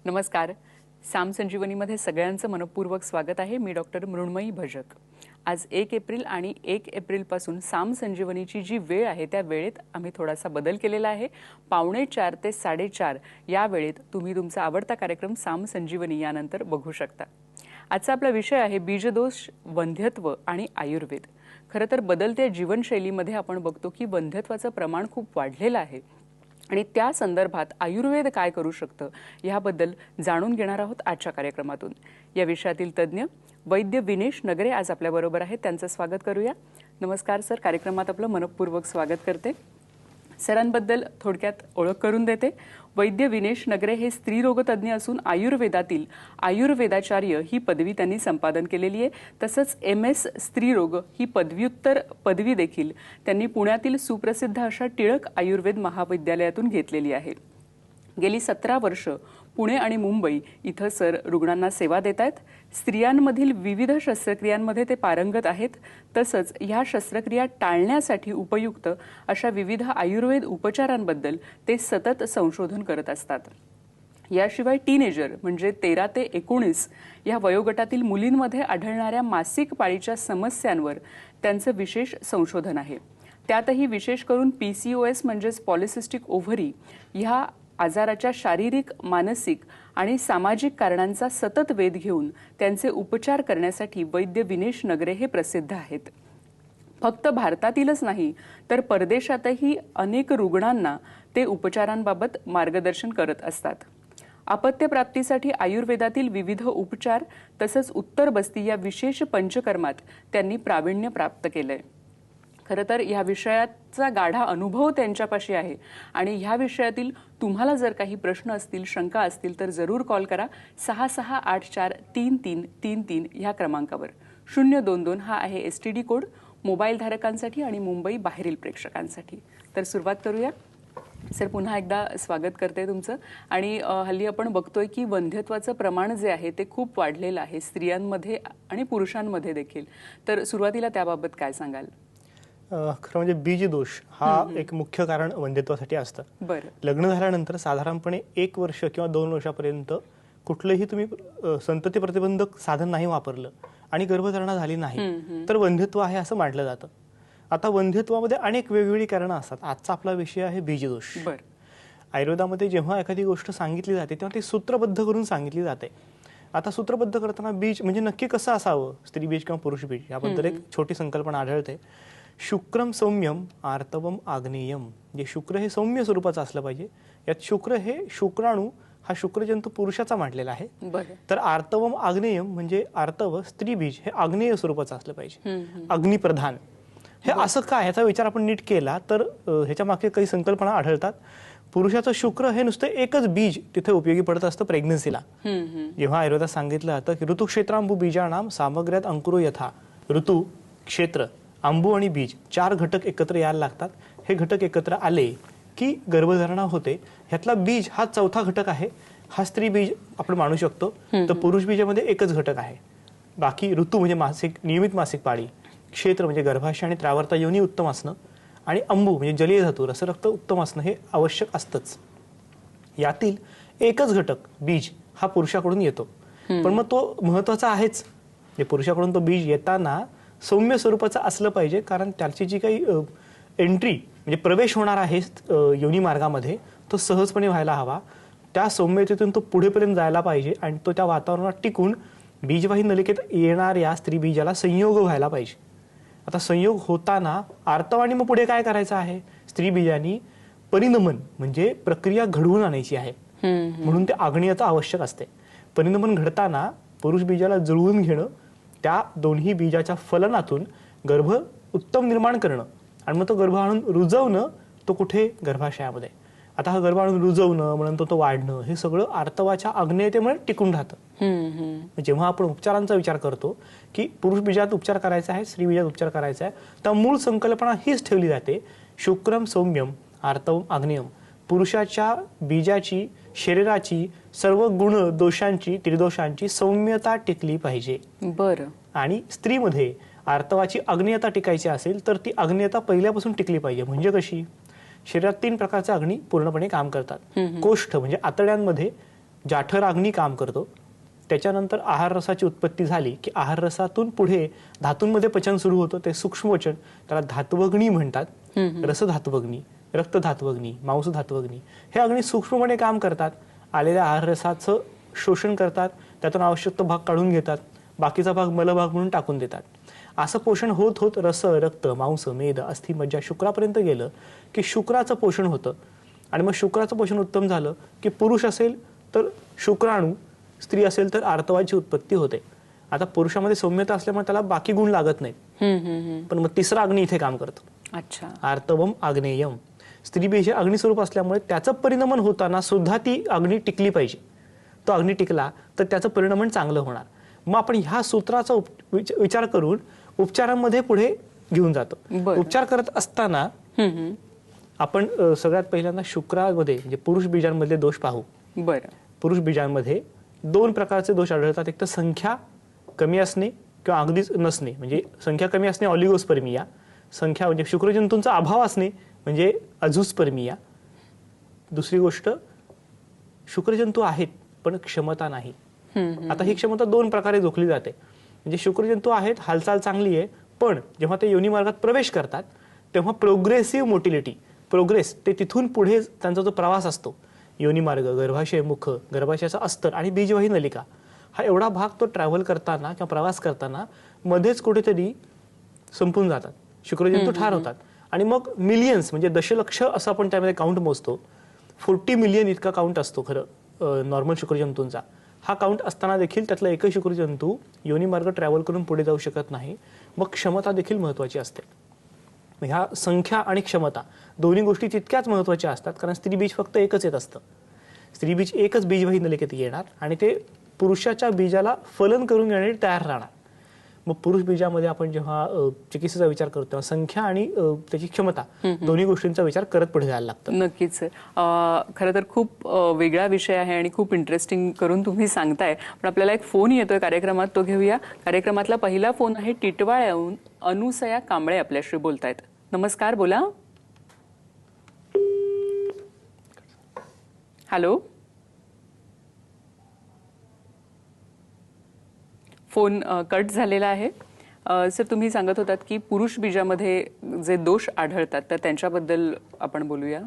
नमस्कार. साम संजीवनीमध्ये सगळ्यांचं मनपूर्वक स्वागत आहे. मी डॉक्टर मृण्मयी भजक. आज 1 एप्रिल आणि 1 एप्रिलपासून साम संजीवनीची जी वेळ आहे त्या वेळेत आम्ही थोडासा बदल केलेला आहे. 4:45 ते 4:30 या वेळेत तुम्ही तुमचा आवडता कार्यक्रम साम संजीवनी यानंतर बघू शकता. आजचा आपला विषय आहे बीजदोष, वंध्यत्व आणि आयुर्वेद. खरं तर बदलत्या जीवनशैलीमध्ये आपण बघतो की वंध्यत्वाचं प्रमाण खूप वाढलेलं आहे आणि त्या संदर्भात आयुर्वेद काय करू शकतं याबद्दल जाणून घेणार आहोत आजच्या कार्यक्रमातून. या विषयातील तज्ज्ञ वैद्य विनेश नगरे आज आपल्याबरोबर आहेत. त्यांचं स्वागत करूया. नमस्कार सर, कार्यक्रमात आपलं मनपूर्वक स्वागत करते. सरांबद्दल थोडक्यात ओळख करून देते. वैद्य विनेश नगरे हे स्त्रीरोगतज्ञ असून आयुर्वेदातील आयुर्वेदाचार्य ही पदवी त्यांनी संपादन केलेली आहे. तसंच MS स्त्रीरोग ही पदव्युत्तर पदवी देखील त्यांनी पुण्यातील सुप्रसिद्ध अशा टिळक आयुर्वेद महाविद्यालयातून घेतलेली आहे. गेली 17 वर्ष पुणे आणि मुंबई इथं सर रुग्णांना सेवा देत आहेत. स्त्रियांमधील विविध शस्त्रक्रियांमध्ये ते पारंगत आहेत. तसंच ह्या शस्त्रक्रिया टाळण्यासाठी उपयुक्त अशा विविध आयुर्वेद उपचारांबद्दल ते सतत संशोधन करत असतात. याशिवाय टीनेजर म्हणजे 13 ते 19 या वयोगटातील मुलींमध्ये आढळणाऱ्या मासिक पाळीच्या समस्यांवर त्यांचं विशेष संशोधन आहे. त्यातही विशेष करून PCOS म्हणजेच पॉलिसिस्टिक ओव्हरी ह्या आजाराच्या शारीरिक, मानसिक आणि सामाजिक कारणांचा सतत वेध घेऊन त्यांचे उपचार करण्यासाठी वैद्य विनेश नगरे हे प्रसिद्ध आहेत. फक्त भारतातीलच नाही तर परदेशातही अनेक रुग्णांना ते उपचारांबाबत मार्गदर्शन करत असतात. अपत्यप्राप्तीसाठी आयुर्वेदातील विविध उपचार तसंच उत्तर बस्ती या विशेष पंचकर्मात त्यांनी प्रावीण्य प्राप्त केलंय. खरं तर ह्या विषयाचा गाढा अनुभव त्यांच्यापाशी आहे आणि ह्या विषयातील तुम्हाला जर काही प्रश्न असतील, शंका असतील तर जरूर कॉल करा. 66843333 ह्या क्रमांकावर. 022 हा आहे STD कोड मोबाईल धारकांसाठी आणि मुंबई बाहेरील प्रेक्षकांसाठी. तर सुरुवात करूया. सर, पुन्हा एकदा स्वागत करते तुमचं. आणि हल्ली आपण बघतोय की वंध्यत्वाचं प्रमाण जे आहे ते खूप वाढलेलं आहे स्त्रियांमध्ये आणि पुरुषांमध्ये देखील. तर सुरुवातीला त्याबाबत काय सांगाल? खरं म्हणजे बीजदोष हा एक मुख्य कारण वंध्यत्वासाठी असतं. बरं. लग्न झाल्यानंतर साधारणपणे 1 वर्ष किंवा 2 वर्षापर्यंत कुठलंही तुम्ही संतती प्रतिबंधक साधन नाही वापरलं आणि गर्भधारणा झाली नाही तर वंध्यत्व आहे असं मानलं जातं. आता वंध्यत्वामध्ये अनेक वेगवेगळी कारणं असतात. आजचा आपला विषय आहे बीजदोष. बरं. आयुर्वेदामध्ये जेव्हा एखादी गोष्ट सांगितली जाते तेव्हा ती सूत्रबद्ध करून सांगितली जाते. आता सूत्रबद्ध करताना बीज म्हणजे नक्की कसं असावं, स्त्री बीज किंवा पुरुष बीज, याबद्दल एक छोटी संकल्पना आढळते. शुक्रम सौम्यम आर्तवम आग्नेयम. जे शुक्र हे सौम्य स्वरूपाचं असलं पाहिजे. यात शुक्र हे शुक्राणू हा शुक्रजंतू पुरुषाचा मांडलेला आहे. तर आर्तवम आग्नेयम म्हणजे आर्तव स्त्री बीज हे आग्नेय स्वरूपाचं असलं पाहिजे, अग्निप्रधान. हे असं काय, ह्याचा विचार आपण नीट केला तर ह्याच्या मागे काही संकल्पना आढळतात. पुरुषाचं शुक्र हे नुसतं एकच बीज तिथे उपयोगी पडत असतं प्रेग्नन्सीला. जेव्हा आयुर्वेदात सांगितलं जातं की ऋतुक्षेत्रांबू बीजानाम सामग्र्यात अंकुरो यथा. ऋतू, क्षेत्र, अंबू आणि बीज 4 घटक एकत्र यायला लागतात. हे घटक एकत्र आले की गर्भधारणा होते. ह्यातला बीज हा 4था घटक आहे. हा स्त्री बीज आपण मानू शकतो. तर पुरुष बीजामध्ये एकच घटक आहे. बाकी ऋतू म्हणजे मासिक, नियमित मासिक पाळी, क्षेत्र म्हणजे गर्भाशय आणि त्रावर्ता योनी उत्तम असणं, आणि अंबू म्हणजे जलीय धातू, रसरक्त उत्तम असणं हे आवश्यक असतंच. यातील एकच घटक बीज हा पुरुषाकडून येतो. पण मग तो महत्वाचा आहेच. पुरुषाकडून तो बीज येताना सौम्य स्वरूपाचं असलं पाहिजे, कारण त्याची जी काही एंट्री म्हणजे प्रवेश होणार आहे योनी मार्गामध्ये तो सहजपणे व्हायला हवा. त्या सौम्यतेतून तो पुढेपर्यंत जायला पाहिजे आणि तो त्या वातावरणात टिकून बीजवाही नलिकेत येणाऱ्या स्त्री बीजाला संयोग व्हायला पाहिजे. आता संयोग होताना आर्तवाने मग पुढे काय करायचं आहे, स्त्री बीजानी परिणमन म्हणजे प्रक्रिया घडवून आणायची आहे. म्हणून ते आग्नेयता आवश्यक असते. परिणमन घडताना पुरुष बीजाला जुळवून घेणं, त्या दोन्ही बीजाच्या फलनातून गर्भ उत्तम निर्माण करणं आणि मग तो गर्भ आणून रुजवणं. तो कुठे, गर्भाशयामध्ये. आता हा गर्भ आणून रुजवणं म्हणून तो वाढणं हे सगळं आर्तवाच्या आग्नेयतेमुळे टिकून राहतं. जेव्हा आपण उपचारांचा विचार करतो की पुरुष बीजात उपचार करायचा आहे, स्त्री बीजात उपचार करायचा आहे, तर मूळ संकल्पना हीच ठेवली जाते. शुक्रम सौम्यम आर्तवम आग्नेयम. पुरुषाच्या बीजाची, शरीराची सर्व गुण दोषांची, त्रिदोषांची सौम्यता टिकली पाहिजे. बरं. आणि स्त्रीमध्ये आर्तवाची आग्नेयता टिकायची असेल तर ती आग्नेयता पहिल्यापासून टिकली पाहिजे. म्हणजे कशी, शरीरात 3 प्रकारचे अग्नी पूर्णपणे काम करतात. कोष्ठ म्हणजे आतड्यांमध्ये जाठराग्नी काम करतो. त्याच्यानंतर आहार रसाची उत्पत्ती झाली की आहार रसातून पुढे धातूंमध्ये पचन सुरू होतं. ते सूक्ष्म पचन, त्याला धातुभग्नी म्हणतात. रसधातुभग्नी, रक्तधातुभग्नी, मांसधातुभग्नी हे अग्नी सूक्ष्मपणे काम करतात. आलेल्या आहार रसाचं शोषण करतात, त्यातून आवश्यक तो भाग काढून घेतात, बाकीचा भाग मलभाग म्हणून टाकून देतात. असं पोषण होत होत रस, रक्त, मांस, मेद, अस्थि, मज्जा शुक्रापर्यंत गेलं की शुक्राचं पोषण होतं. आणि मग शुक्राचं पोषण उत्तम झालं की पुरुष असेल तर शुक्राणू, स्त्री असेल तर आर्तवाची उत्पत्ती होते. आता पुरुषामध्ये सौम्यता असल्यामुळे त्याला बाकी गुण लागत नाहीत. पण मग तिसरा अग्नी इथे काम करतो. अच्छा. आर्तवम आग्नेयम. स्त्री बीज हे अग्निस्वरूप असल्यामुळे त्याचं परिणमन होताना सुद्धा ती अग्नी टिकली पाहिजे. तो अग्नी टिकला तर त्याचं परिणमन चांगलं होणार. मग आपण ह्या सूत्राचा विचार करून उपचारांमध्ये पुढे घेऊन जातो. उपचार करत असताना आपण सगळ्यात पहिल्यांदा शुक्रामध्ये म्हणजे पुरुष बीजांमधले दोष पाहू. बरं. पुरुष बीजांमध्ये 2 प्रकारचे दोष आढळतात. एक तर संख्या कमी असणे किंवा अगदीच नसणे, म्हणजे संख्या कमी असणे ऑलिगोस्पर्मिया, संख्या म्हणजे शुक्रजंतूंचा अभाव असणे म्हणजे अझूस्पर्मिया. दुसरी गोष्ट, शुक्रजंतू आहेत पण क्षमता नाही. आता ही क्षमता 2 प्रकारे जोखली जाते. म्हणजे शुक्रजंतू आहेत, हालचाल चांगली आहे, पण जेव्हा ते योनी मार्गात प्रवेश करतात तेव्हा प्रोग्रेसिव्ह मोटिलिटी, प्रोग्रेस ते तिथून पुढे त्यांचा जो प्रवास असतो, योनी मार्ग, गर्भाशय, मुख, गर्भाशयाचा अस्तर आणि बीजवाही नलिका, हा एवढा भाग तो ट्रॅव्हल करताना किंवा प्रवास करताना मध्येच कुठेतरी संपून जातात, शुक्रजंतू ठार होतात. आणि मग मिलियन्स म्हणजे दशलक्ष असं आपण त्यामध्ये काउंट मोजतो. 40 मिलियन इतका काउंट असतो खरं नॉर्मल शुक्रजंतूंचा. हा काउंट असताना देखील त्यातला एकही शुक्रजंतू योनी मार्ग ट्रॅव्हल करून पुढे जाऊ शकत नाही. मग क्षमता देखील महत्त्वाची असते. ह्या संख्या आणि क्षमता दोन्ही गोष्टी तितक्याच महत्त्वाच्या असतात, कारण स्त्री बीज फक्त एकच येत असतं. स्त्री बीज एकच बीजवाही नलिकेत येणार आणि ते पुरुषाच्या बीजाला फलन करून घेण्यासाठी तयार राहणार. मग पुरुष बीजामध्ये आपण जेव्हा चिकित्सेचा विचार करतो तेव्हा संख्या आणि त्याची क्षमता दोन्ही गोष्टींचा विचार करत पुढे जायला लागतं. नक्कीच. खरं तर खूप वेगळा विषय आहे आणि खूप इंटरेस्टिंग करून तुम्ही सांगताय. पण आपल्याला एक फोन येतोय कार्यक्रमात, तो घेऊया. कार्यक्रमातला पहिला फोन आहे टिटवाळ्याहून. अनुसया कांबळे आपल्याशी बोलतायत. नमस्कार, बोला. हॅलो. फोन कट झालेला आहे. सर, तुम्ही सांगत होतात की पुरुष बीजामध्ये जे दोष आढळतात तर त्यांच्याबद्दल आपण बोलूया.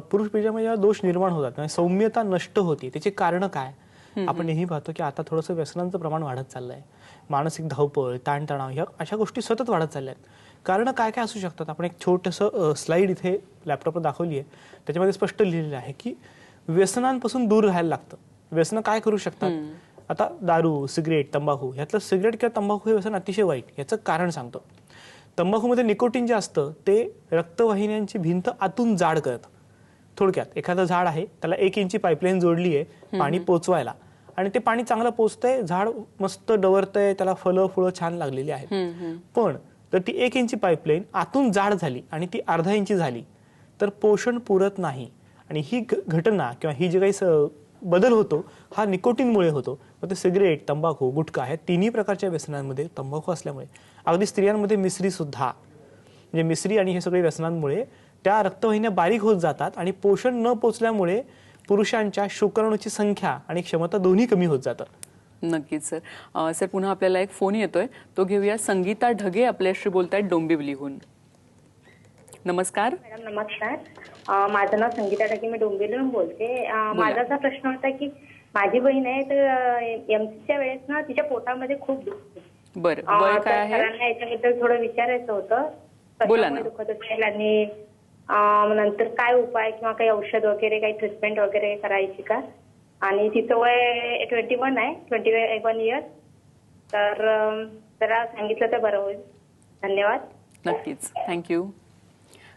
पुरुष बीजामध्ये दोष निर्माण होतात, सौम्यता नष्ट होती. त्याची कारण काय? आपण नेहमी पाहतो की आता थोडंसं व्यसनांचं प्रमाण वाढत चाललंय. मानसिक धावपळ, ताणतणाव ह्या अशा गोष्टी सतत वाढत चालल्या आहेत. कारण काय काय असू शकतात? आपण एक छोटंसं स्लाइड इथे लॅपटॉपवर दाखवली आहे. त्याच्यामध्ये स्पष्ट लिहिलेलं आहे की व्यसनांपासून दूर राहायला लागतं. व्यसनं काय करू शकतात? आता दारू, सिगरेट, तंबाखू, ह्यातलं सिगरेट किंवा तंबाखू हे व्यसन अतिशय वाईट. याचं कारण सांगतो. तंबाखूमध्ये निकोटीन जे असतं ते रक्तवाहिन्यांची भिंत आतून जाड करतं. थोडक्यात एखादं झाड आहे, त्याला 1 इंची पाईपलाईन जोडली आहे पाणी पोचवायला, आणि ते पाणी चांगलं पोचतंय, झाड मस्त डवरतंय, त्याला फळं फुलं छान लागलेली आहेत. पण जर ती 1 इंची पाईपलाईन आतून जाड झाली आणि ती अर्धा इंची झाली तर पोषण पुरत नाही. आणि ही घटना किंवा ही जी काही बदल होतो हा निकोटीनमुळे होतो. मग ते सिगरेट, तंबाखू, गुटखा ह्या तिन्ही प्रकारच्या व्यसनांमध्ये तंबाखू असल्यामुळे, अगदी स्त्रियांमध्ये मिसरी सुद्धा, म्हणजे मिसरी आणि हे सगळे व्यसनांमुळे त्या रक्तवाहिन्या बारीक होत जातात आणि पोषण न पोचल्यामुळे पुरुषांच्या शुक्राणूची संख्या आणि क्षमता दोन्ही कमी होत जातात. नक्कीच सर. सर, पुन्हा आपल्याला एक फोन येतोय, तो घेऊया. संगीता ढगे आपल्याशी बोलतायत डोंबिवलीहून. नमस्कार मॅडम. नमस्कार. माझं नाव संगीता ढगे, मी डोंबिवलीहून बोलते. माझा असा प्रश्न होता की माझी बहीण आहे, तर एमसीच्या वेळेस ना तिच्या पोटामध्ये खूप दुखते. बरं, वय काय आहे? याच्याबद्दल थोडं विचारायचं होतं. बोला ना. दुखत असेल आणि नंतर काय उपाय किंवा काही औषध वगैरे, काही ट्रीटमेंट वगैरे करायची का? आणि तिचं वय 21 आहे, 21 इयर्स. तर जरा सांगितलं तर बरं होईल. धन्यवाद. नक्कीच, थँक्यू.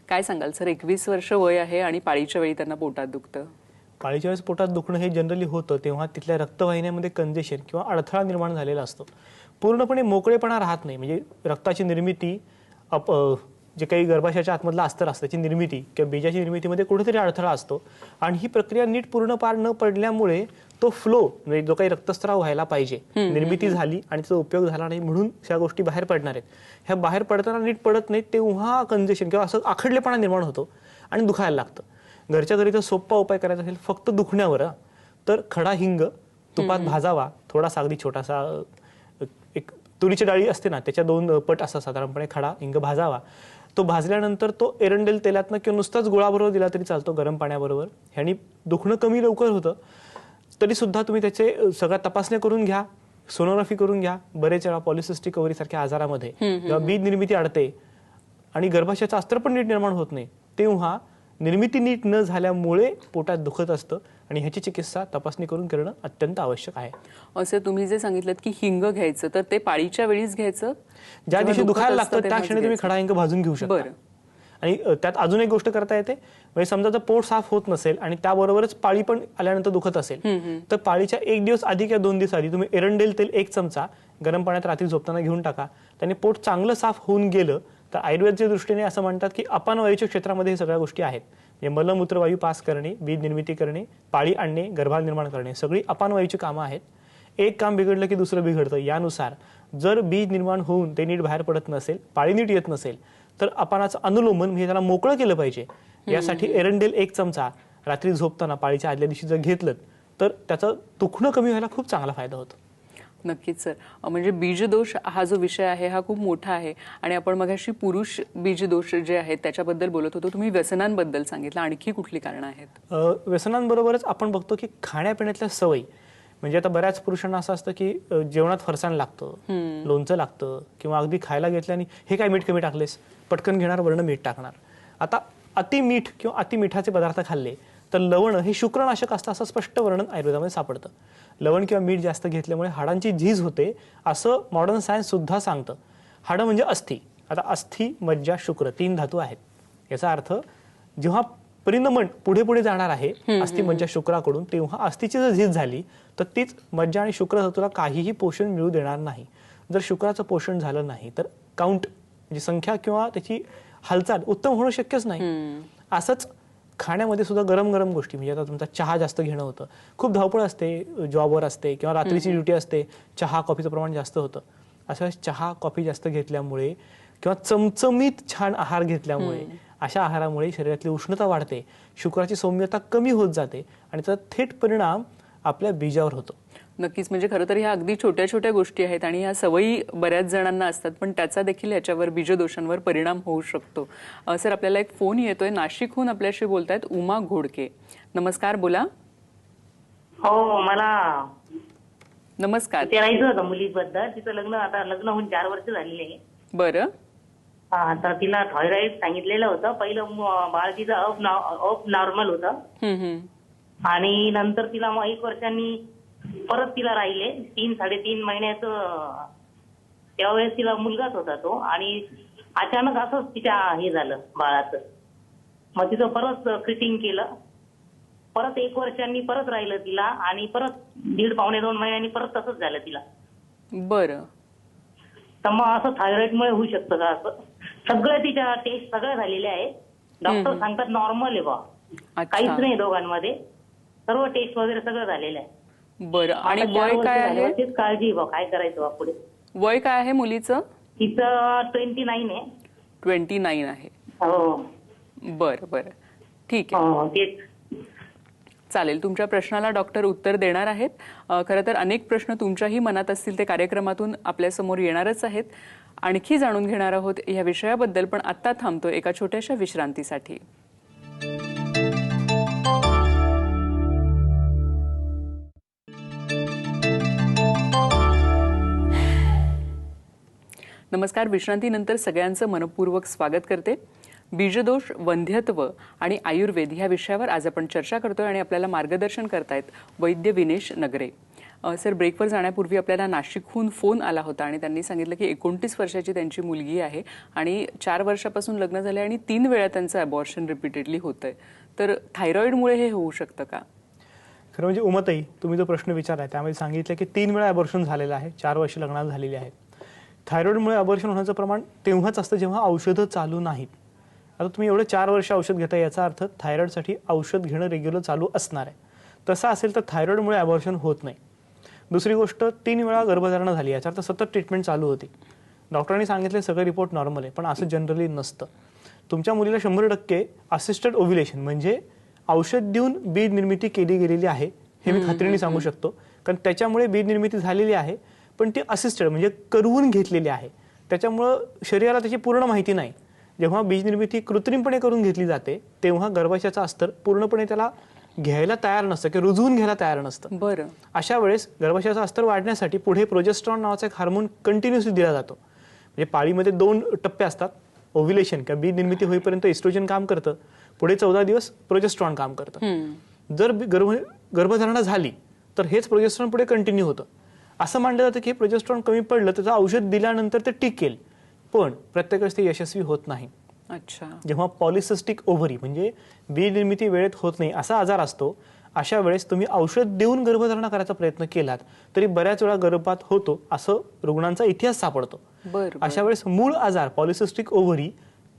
काय सांगाल सर? 21 वर्ष वय आहे आणि पाळीच्या वेळी त्यांना पोटात दुखतं. पाळीच्या वेळेस पोटात दुखणं हे जनरली होतं तेव्हा तिथल्या रक्तवाहिन्यामध्ये कंजेशन किंवा अडथळा निर्माण झालेला असतो. पूर्णपणे मोकळेपणा राहत नाही. म्हणजे रक्ताची निर्मिती, जे काही गर्भाशयाच्या आतमधला अस्तर असतं त्याची निर्मिती किंवा बीजाची निर्मितीमध्ये कुठेतरी अडथळा असतो. आणि ही प्रक्रिया नीट पूर्ण पार न पडल्यामुळे तो फ्लो, म्हणजे जो काही रक्तस्राव व्हायला पाहिजे, निर्मिती झाली आणि त्याचा उपयोग झाला नाही म्हणून ह्या गोष्टी बाहेर पडणार आहेत. ह्या बाहेर पडताना नीट पडत नाहीत तेव्हा कंजेशन किंवा असं आखडलेपणा निर्माण होतो आणि दुखायला लागतं. घरच्या घरी जर सोपा उपाय करायचा असेल फक्त दुखण्यावर, तर खडा हिंग तुपात भाजावा, थोडासा अगदी छोटासा, एक तुरीची डाळी असते ना त्याच्या 2 पट असा साधारणपणे खडा हिंग भाजावा. तो भाजल्यानंतर तो एरंडेल तेलातनं किंवा नुसताच गुळाबरोबर दिला तरी चालतो, गरम पाण्याबरोबर. ह्यानी दुखणं कमी लवकर होतं. तरी सुद्धा तुम्ही त्याचे सगळ्या तपासण्या करून घ्या, सोनोग्राफी करून घ्या. बरेच वेळा पॉलिसिस्टिक ओव्हरी सारख्या आजारामध्ये जेव्हा बीज निर्मिती अडते आणि गर्भाशयाचं अस्त्र पण नीट निर्माण होत नाही, तेव्हा निर्मिती नीट न झाल्यामुळे पोटात दुखत असतं आणि ह्याची चिकित्सा तपासणी करून करणं अत्यंत आवश्यक आहे. असं तुम्ही जे सांगितलं की हिंग घ्यायचं, तर ते पाळीच्या वेळीच घ्यायचं, ज्या दिवशी दुखायला लागतं त्या तेव्हाच क्षणी तुम्ही घ्यायचं. खडा हिंग भाजून घेऊ शकता. बरं. आणि त्यात अजून एक गोष्ट करता येते, म्हणजे समजा जर पोट साफ होत नसेल आणि त्याबरोबरच पाळी पण आल्यानंतर दुखत असेल, तर पाळीच्या 1 दिवस आधी किंवा 2 दिवस आधी तुम्ही एरंडेल तेल 1 चमचा गरम पाण्यात रात्री झोपताना घेऊन टाका. त्याने पोट चांगलं साफ होऊन गेलं तर आयुर्वेदच्या दृष्टीने असं म्हणतात की अपानवायूच्या क्षेत्रामध्ये हे सगळ्या गोष्टी आहेत. म्हणजे मलमूत्रवायू पास करणे, बीज निर्मिती करणे, पाळी आणणे, गर्भाल निर्माण करणे, सगळी अपानवायूची कामं आहेत. एक काम बिघडलं की दुसरं बिघडतं. यानुसार जर बीज निर्माण होऊन ते नीट बाहेर पडत नसेल, पाळी नीट येत नसेल, तर अपानाचं अनुलोमन म्हणजे त्याला मोकळं केलं पाहिजे. यासाठी एरंडेल 1 चमचा रात्री झोपताना पाळीच्या आदल्या दिवशी जर घेतलं तर त्याचं दुखणं कमी व्हायला खूप चांगला फायदा होतो. नक्कीच सर. म्हणजे बीजदोष हा जो विषय आहे हा खूप मोठा आहे आणि आपण मगाशी पुरुष बीजदोष जे आहेत त्याच्याबद्दल बोलत होतो. तुम्ही व्यसनांबद्दल सांगितलं, आणखी कुठली कारणं आहेत? व्यसनांबरोबरच आपण बघतो की खाण्यापिण्यातल्या सवयी, म्हणजे आता बऱ्याच पुरुषांना असं असतं की जेवणात फरसाण लागतं, लोणचं लागतं, किंवा अगदी खायला घेतल्याने हे काय मीठ कमी टाकलेस, पटकन घेणार वर्ण मीठ टाकणार. आता अति मीठ किंवा अति मिठाचे पदार्थ खाल्ले तर लवण हे शुक्रनाशक असतं असं स्पष्ट वर्णन आयुर्वेदामध्ये सापडतं. लवण किंवा मीठ जास्त घेतल्यामुळे हाडांची झीज होते असं मॉडर्न सायन्स सुद्धा सांगतं. हाडं म्हणजे अस्थी. आता अस्थी, मज्जा, शुक्र 3 धातू आहेत. याचा अर्थ जेव्हा परिणमन पुढे पुढे जाणार आहे अस्थि मज्जा शुक्राकडून, तेव्हा अस्थिची जर झीज झाली तर तीच मज्जा आणि शुक्र धातूला काहीही पोषण मिळू देणार नाही. जर शुक्राचं पोषण झालं नाही तर काउंट म्हणजे संख्या किंवा त्याची हालचाल उत्तम होणं शक्यच नाही. असंच खाण्यामध्ये सुद्धा गरम गरम गोष्टी, म्हणजे आता तुमचा चहा जास्त घेणं होतं, खूप धावपळ असते, जॉबवर असते किंवा रात्रीची ड्युटी असते, चहा कॉफीचं प्रमाण जास्त होतं. अशा वेळेस चहा कॉफी जास्त घेतल्यामुळे किंवा चमचमीत छान आहार घेतल्यामुळे, अशा आहारामुळे शरीरातली उष्णता वाढते, शुक्राची सौम्यता कमी होत जाते आणि त्याचा थेट परिणाम आपल्या बीजावर होतो. नक्कीच. म्हणजे खरं तर ह्या अगदी छोट्या छोट्या गोष्टी आहेत आणि ह्या सवयी बऱ्याच जणांना असतात, पण त्याचा देखील याच्यावर बीजदोषांवर परिणाम होऊ शकतो. सर, आपल्याला एक फोन येतोय, नाशिकहून आपल्याशी बोलतायत उमा घोडके. नमस्कार, बोला. हो, मला नमस्कार. विचारायचं होतं मुलीबद्दल. तिचं लग्न होऊन 4 वर्ष झालेले आहे. बरं. तर तिला थायरॉइड सांगितलेलं होतं. पहिलं बाळ तिचं अप नॉर्मल होतं आणि नंतर तिला मग 1 वर्षांनी परत तिला राहिले 3-3.5 महिन्याचं. त्यावेळेस तिला मुलगाच होता तो आणि अचानक असंच तिच्या हे झालं बाळाचं. मग तिचं परत ट्रीटिंग केलं. परत 1 वर्षांनी परत राहिलं तिला आणि परत 1.5-2 महिन्यांनी परत तसंच झालं तिला. बरं. तर मग असं थायरॉइडमुळे होऊ शकतं का? असं सगळं तिच्या टेस्ट सगळ्या झालेल्या आहेत. डॉक्टर सांगतात नॉर्मल आहे बा, काहीच नाही दोघांमध्ये, सर्व टेस्ट वगैरे सगळं झालेलं आहे. बरं. आणि वय काय आहे? तेच काळजी बा, काय करायचं बा पुढे. वय काय आहे मुलीचं? तिचं 29 आहे. 29 आहे. हो. बरं बरं, ठीक आहे. हो, तेच. चालेल. तुमच्या प्रश्नाला डॉक्टर उत्तर देणार आहेत. खरं तर अनेक प्रश्न तुमच्याही मनात असतील ते कार्यक्रमातून आपल्यासमोर येणारच आहेत. आणखी जाणून घेणार आहोत या विषयाबद्दल, पण आत्ता थांबतो एका छोट्याशा विश्रांतीसाठी. नमस्कार. विश्रांतीनंतर सगळ्यांचं मनपूर्वक स्वागत करते. बीजदोष, वंध्यत्व आणि आयुर्वेद ह्या विषयावर आज आपण चर्चा करतोय आणि आपल्याला मार्गदर्शन करतायत वैद्य विनेश नगरे. सर, ब्रेकवर जाण्यापूर्वी आपल्याला नाशिकहून फोन आला होता आणि त्यांनी सांगितलं की 29 वर्षाची त्यांची मुलगी आहे आणि 4 वर्षापासून लग्न झाले आणि 3 वेळा त्यांचं अबॉर्शन रिपीटेडली होतंय. तर थायरॉइडमुळे हे होऊ शकतं का? खरं म्हणजे उमाताई, तुम्ही जो प्रश्न विचारलाय त्यामध्ये सांगितलं की 3 वेळा अबॉर्शन झालेलं आहे, 4 वर्ष लग्नाला झालेली आहेत. थायरॉइडमुळे अबॉर्शन होण्याचं प्रमाण तेव्हाच असतं जेव्हा औषधं चालू नाहीत. आता तुम्ही एवढं 4 वर्ष औषध घेता, याचा अर्थ थायरॉइडसाठी औषध घेणं रेग्युलर चालू असणार आहे. तसं असेल तर थायरॉइडमुळे अबॉर्शन होत नाही. दुसरी गोष्ट, 3 वेळा गर्भधारणा झाली, याचा अर्थ सतत ट्रीटमेंट चालू होती. डॉक्टरांनी सांगितले सगळे रिपोर्ट नॉर्मल आहे, पण असं जनरली नसतं. तुमच्या मुलीला 100% असिस्टेड ओव्ह्युलेशन म्हणजे औषध देऊन बीज निर्मिती केली गेलेली आहे, हे मी खात्रीने सांगू शकतो. कारण त्याच्यामुळे बीज निर्मिती झालेली आहे, पण ती असिस्टेड म्हणजे करवून घेतलेली आहे. त्याच्यामुळं शरीराला त्याची पूर्ण माहिती नाही. जेव्हा बीज निर्मिती कृत्रिमपणे करून घेतली जाते तेव्हा गर्भाशयाचं अस्तर पूर्णपणे त्याला घ्यायला तयार नसतं किंवा रुजवून घ्यायला तयार नसतं. बरं. अशा वेळेस गर्भाशयाचं अस्तर वाढण्यासाठी पुढे प्रोजेस्ट्रॉन नावाचा एक हार्मोन कंटिन्युअसली दिला जातो. म्हणजे पाळीमध्ये 2 टप्पे असतात. ओव्ह्युलेशन किंवा बीज निर्मिती होईपर्यंत इस्ट्रोजन काम करतं, पुढे 14 दिवस प्रोजेस्ट्रॉन काम करतं. जर गर्भधारणा झाली तर हेच प्रोजेस्ट्रॉन पुढे कंटिन्यू होतं. असं मानलं जातं की हे प्रोजेस्ट्रॉन कमी पडलं त्याचं औषध दिल्यानंतर ते टिकेल, पण प्रत्येक वेळेस ते यशस्वी होत नाही. अच्छा. जेव्हा पॉलिसिस्टिक ओव्हरी म्हणजे बीज निर्मिती वेळेत होत नाही असा आजार असतो, अशा वेळेस तुम्ही औषध देऊन गर्भधारणा करायचा प्रयत्न केलात तरी बऱ्याच वेळा गर्भपात होतो असं रुग्णांचा इतिहास सापडतो. अशा वेळेस मूळ आजार पॉलिसिस्टिक ओव्हरी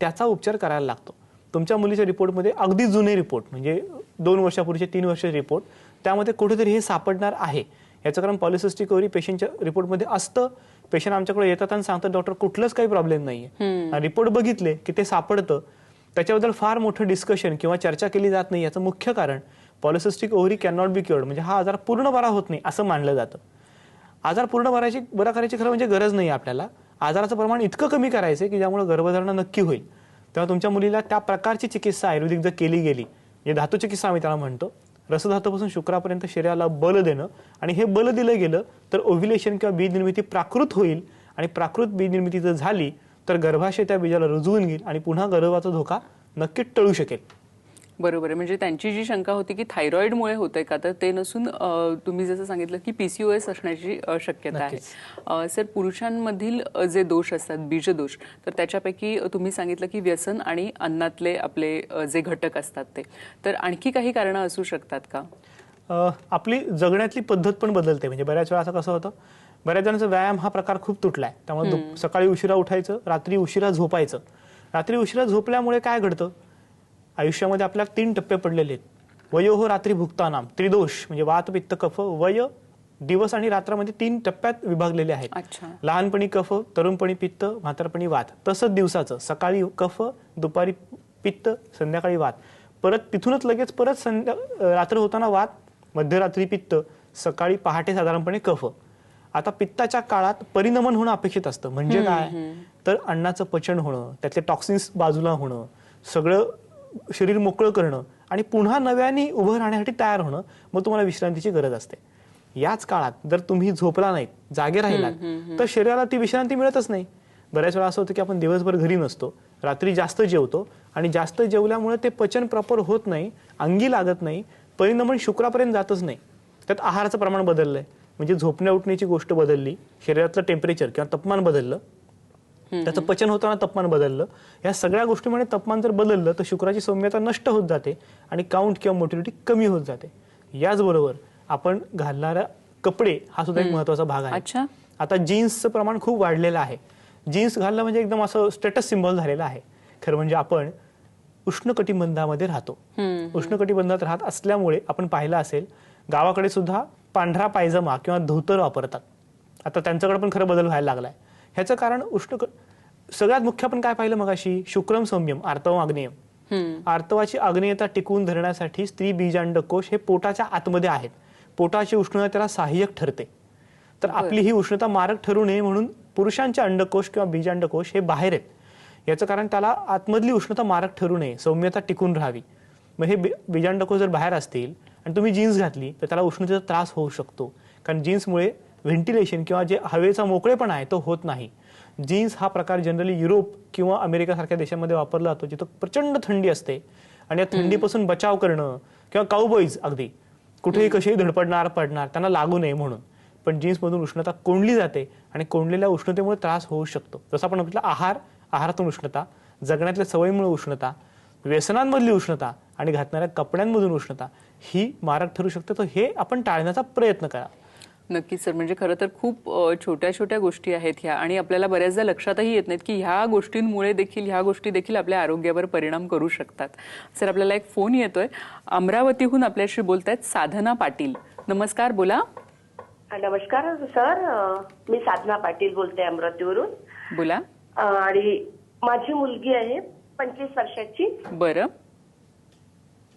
त्याचा उपचार करायला लागतो. तुमच्या मुलीच्या रिपोर्टमध्ये अगदी जुने रिपोर्ट म्हणजे 2 वर्षापूर्वीचे 3 वर्षाचे रिपोर्ट त्यामध्ये कुठेतरी हे सापडणार आहे. याचं कारण पॉलिसिस्टिक ओव्हरी पेशंटच्या रिपोर्टमध्ये असतं. पेशंट आमच्याकडे येतात आणि सांगतात डॉक्टर कुठलंच काही प्रॉब्लेम नाहीये. रिपोर्ट बघितले की ते सापडतं. त्याच्याबद्दल फार मोठं डिस्कशन किंवा चर्चा केली जात नाही. याचं मुख्य कारण polycystic ovary can not be क्युअर्ड म्हणजे हा आजार पूर्ण बरा होत नाही असं मानलं जातं. आजार पूर्ण बरा करायची खरं म्हणजे गरज नाही आपल्याला. आजाराचं प्रमाण इतकं कमी करायचं की ज्यामुळे गर्भधारणा नक्की होईल. तेव्हा तुमच्या मुलीला त्या प्रकारची चिकित्सा आयुर्वेदिक जर केली गेली म्हणजे धातू चिकित्सा आम्ही त्याला म्हणतो, रसधातूपासून शुक्रापर्यंत शरीराला बल देणं आणि हे बल दिलं गेलं तर ओव्ह्युलेशन किंवा बीज निर्मिती प्राकृत होईल आणि प्राकृत बीज निर्मिती जर झाली तर गर्भाशय त्या बीजाला रुजवून घेईल आणि पुन्हा गर्भाचा धोका नक्कीच टळू शकेल. बरोबर आहे. म्हणजे त्यांची जी शंका होती की थायरॉइडमुळे होतंय का, तर ते नसून तुम्ही जसं सांगितलं की PCOS असण्याची शक्यता आहे. सर, पुरुषांमधील जे दोष असतात बीजदोष, तर त्याच्यापैकी तुम्ही सांगितलं की व्यसन आणि अन्नातले आपले जे घटक असतात ते, तर आणखी काही कारणं असू शकतात का? आपली जगण्यातली पद्धत पण बदलते. म्हणजे बऱ्याच वेळा असं कसं होतं, बऱ्याच जणांचा व्यायाम हा प्रकार खूप तुटलाय. त्यामुळे सकाळी उशिरा उठायचं, रात्री उशिरा झोपायचं. रात्री उशिरा झोपल्यामुळे काय घडतं, आयुष्यामध्ये आपल्याला 3 टप्पे पडलेले आहेत. वयोहो रात्री भुक्तानाम, त्रिदोष म्हणजे वात पित्त कफ. वय दिवस आणि रात्रामध्ये 3 टप्प्यात विभागलेले आहेत. लहानपणी कफ, तरुणपणी पित्त, म्हातारपणी वात. तसंच दिवसाचं सकाळी कफ, दुपारी पित्त, संध्याकाळी वात. परत तिथूनच लगेच परत रात्र होताना वात, मध्यरात्री पित्त, सकाळी पहाटे साधारणपणे कफ. आता पित्ताच्या काळात परिनमन होणं अपेक्षित असतं. म्हणजे काय, तर अन्नाचं पचन होणं, त्यातले टॉक्सिन्स बाजूला होणं, सगळं शरीर मोकळं करणं आणि पुन्हा नव्याने उभं राहण्यासाठी तयार होणं. मग तुम्हाला विश्रांतीची गरज असते. याच काळात जर तुम्ही झोपला नाहीत, जागे राहिलात, तर शरीराला ती विश्रांती मिळतच नाही. बऱ्याच वेळा असं होतं की आपण दिवसभर घरी नसतो, रात्री जास्त जेवतो आणि जास्त जेवल्यामुळे ते पचन प्रॉपर होत नाही, अंगी लागत नाही, परिणमन शुक्रापर्यंत जातच नाही. त्यात आहाराचं प्रमाण बदललंय म्हणजे झोपण्या उठण्याची गोष्ट बदलली, शरीरातलं टेम्परेचर किंवा तापमान बदललं, त्याचं पचन होताना तापमान बदललं. या सगळ्या गोष्टीमुळे तापमान जर बदललं तर शुक्राची सौम्यता नष्ट होत जाते आणि काउंट किंवा मोटिलिटी कमी होत जाते. याचबरोबर आपण घालणाऱ्या कपडे हा सुद्धा एक महत्वाचा भाग आहे. आता जीन्सचं प्रमाण खूप वाढलेलं आहे. जीन्स घालणं म्हणजे एकदम असं स्टेटस सिम्बॉल झालेलं आहे. खरं म्हणजे आपण उष्णकटिबंधामध्ये राहतो. उष्णकटिबंधात राहत असल्यामुळे आपण पाहिलं असेल गावाकडे सुद्धा पांढरा पायजमा किंवा धोतर वापरतात. आता त्यांच्याकडे पण खरं बदल व्हायला लागलाय. ह्याचं कारण सगळ्यात मुख्य आपण काय पाहिलं मगाशी, शुक्रम सौम्यम आर्तवम आग्नेयम. आर्तवाची आग्नेयता टिकवून धरण्यासाठी स्त्री बीजांडकोश हे पोटाच्या आतमध्ये आहेत. पोटाची उष्णता त्याला सहाय्यक ठरते. तर आपली ही उष्णता मारक ठरू नये म्हणून पुरुषांचे अंडकोश किंवा बीजांडकोश हे बाहेर आहेत. याचं कारण त्याला आतमधली उष्णता मारक ठरू नये, सौम्यता टिकून राहावी. मग हे बीजांडकोश जर बाहेर असतील आणि तुम्ही जीन्स घातली तर त्याला उष्णतेचा त्रास होऊ शकतो. कारण जीन्समुळे व्हेंटिलेशन किंवा जे हवेचा मोकळेपणा आहे तो होत नाही. जीन्स हा प्रकार जनरली युरोप किंवा अमेरिका सारख्या देशांमध्ये वापरला जातो जिथं प्रचंड थंडी असते आणि या थंडीपासून बचाव करणं किंवा काऊबॉईज अगदी कुठेही कसेही धडपडणार पडणार त्यांना लागू नये म्हणून. पण जीन्समधून उष्णता कोंडली जाते आणि कोंडलेल्या उष्णतेमुळे त्रास होऊ शकतो. जसं आपण म्हटलं आहारातून उष्णता, जगण्यातल्या सवयीमुळे उष्णता, व्यसनांमधली उष्णता आणि घातणाऱ्या कपड्यांमधून उष्णता ही मारक ठरू शकते. तर हे आपण टाळण्याचा प्रयत्न करा. नक्कीच सर. म्हणजे खरं तर खूप छोट्या छोट्या गोष्टी आहेत ह्या आणि आपल्याला बऱ्याचदा लक्षातही येत नाहीत की ह्या गोष्टींमुळे देखील ह्या गोष्टी देखील आपल्या आरोग्यावर परिणाम करू शकतात. सर, आपल्याला एक फोन येतोय. अमरावतीहून आपल्याशी बोलतायत साधना पाटील. नमस्कार, बोला. नमस्कार सर, मी साधना पाटील बोलते अमरावतीवरून. बोला. आणि माझी मुलगी आहे 25 वर्षाची. बरं.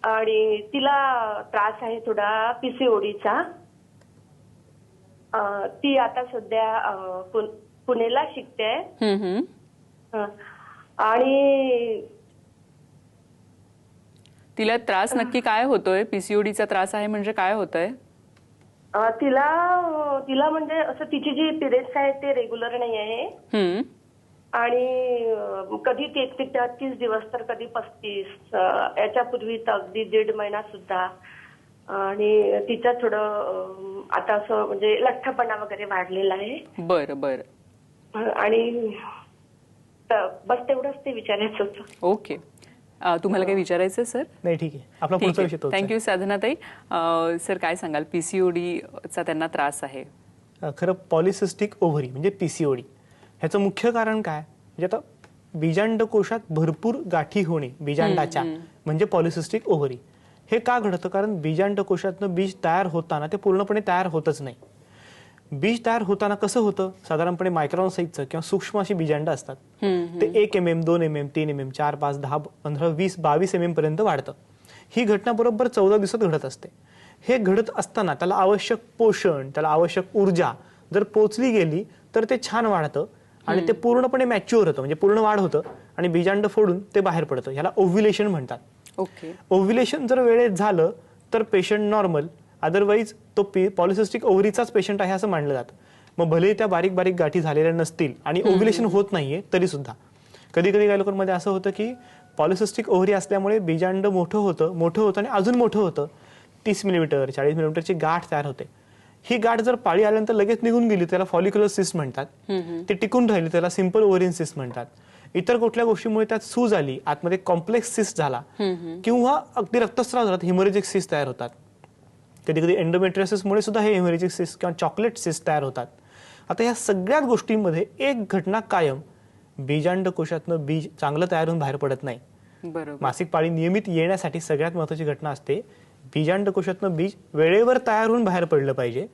आणि तिला त्रास आहे थोडा पीसीओडीचा. ती आता सध्या पुणेला शिकते. आणि तिला त्रास नक्की काय होतोय? पीसीओडीचा त्रास आहे म्हणजे काय होतंय? तिला म्हणजे असं तिची जी पिरियड्स आहेत ते रेग्युलर नाही आहे. आणि कधी 33 दिवस तर कधी 35. याच्यापूर्वी तर अगदी 1.5 महिना सुद्धा. आणि तिचं थोडं आता असं म्हणजे लठ्ठपणा वगैरे वाढलेला आहे. बरं बरं. आणि बस तेवढंच ते विचारायचं होतं. ओके. तुम्हाला काही विचारायचं सर? नाही, ठीक आहे. आपला पुढचा विषय तोच आहे. थँक्यू साधनाताई. सर काय सांगाल? पीसीओडीचा त्यांना त्रास आहे. खरं पॉलिसिस्टिक ओव्हरी म्हणजे पीसीओडी ह्याचं मुख्य कारण काय? म्हणजे आता बीजांडकोशात भरपूर गाठी होणे बीजांडाच्या म्हणजे पॉलिसिस्टिक ओव्हरी. हे का घडतं? कारण बीजांडकोशातनं बीज तयार होताना ते पूर्णपणे तयार होतच नाही. बीज तयार होताना कसं होतं? साधारणपणे मायक्रॉन साईजचं किंवा सूक्ष्म अशी बीजांड असतात. ते 1 mm, 2 mm, 3 mm, 4, 5, 10, 15, 20, 22 mm पर्यंत वाढतं. ही घटना बरोबर 14 दिवसात घडत असते. हे घडत असताना त्याला आवश्यक पोषण, त्याला आवश्यक ऊर्जा जर पोचली गेली तर ते छान वाढतं आणि ते पूर्णपणे मॅच्युअर होतं, म्हणजे पूर्ण वाढ होतं आणि बीजांड फोडून ते बाहेर पडतं. ह्याला ओव्ह्युलेशन म्हणतात. ओके. ओव्ह्युलेशन जर वेळेत झालं तर पेशंट नॉर्मल, अदरवाईज तो पॉलिसिस्टिक ओव्हरीचाच पेशंट आहे असं मानलं जातं. मग भले त्या बारीक बारीक गाठी झालेल्या नसतील आणि ओव्ह्युलेशन होत नाहीये तरी सुद्धा कधी कधी काही लोकांमध्ये असं होतं की पॉलिसिस्टिक ओव्हरी असल्यामुळे बीजांड मोठं होतं आणि अजून मोठं होतं. 30 मिलीमीटर 40 मिलीमीटरची गाठ तयार होते. ही गाठ जर पाळी आल्यानंतर लगेच निघून गेली त्याला फॉलिक्युलर सिस्ट म्हणतात. ती टिकून राहिली त्याला सिंपल ओव्हरियन सिस्ट म्हणतात. इतर कुठल्या गोष्टीमुळे त्यात सूज आली, आतमध्ये कॉम्प्लेक्स सिस्ट झाला किंवा अगदी रक्तस्राव झाला, हिमोरेजिक सिस्ट तयार होतात. कधी कधी एंडोमेट्रियोसिसमुळे सुद्धा हे हिमोरेजिक सिस्ट किंवा चॉकलेट सिस्ट तयार होतात. आता या सगळ्याच गोष्टींमध्ये एक घटना कायम, बीजांडकोशातनं बीज चांगलं तयार होऊन बाहेर पडत नाही. बरोबर. मासिक पाळी नियमित येण्यासाठी सगळ्यात महत्त्वाची घटना असते बीजांडकोशातनं बीज वेळेवर तयार होऊन बाहेर पडलं पाहिजे.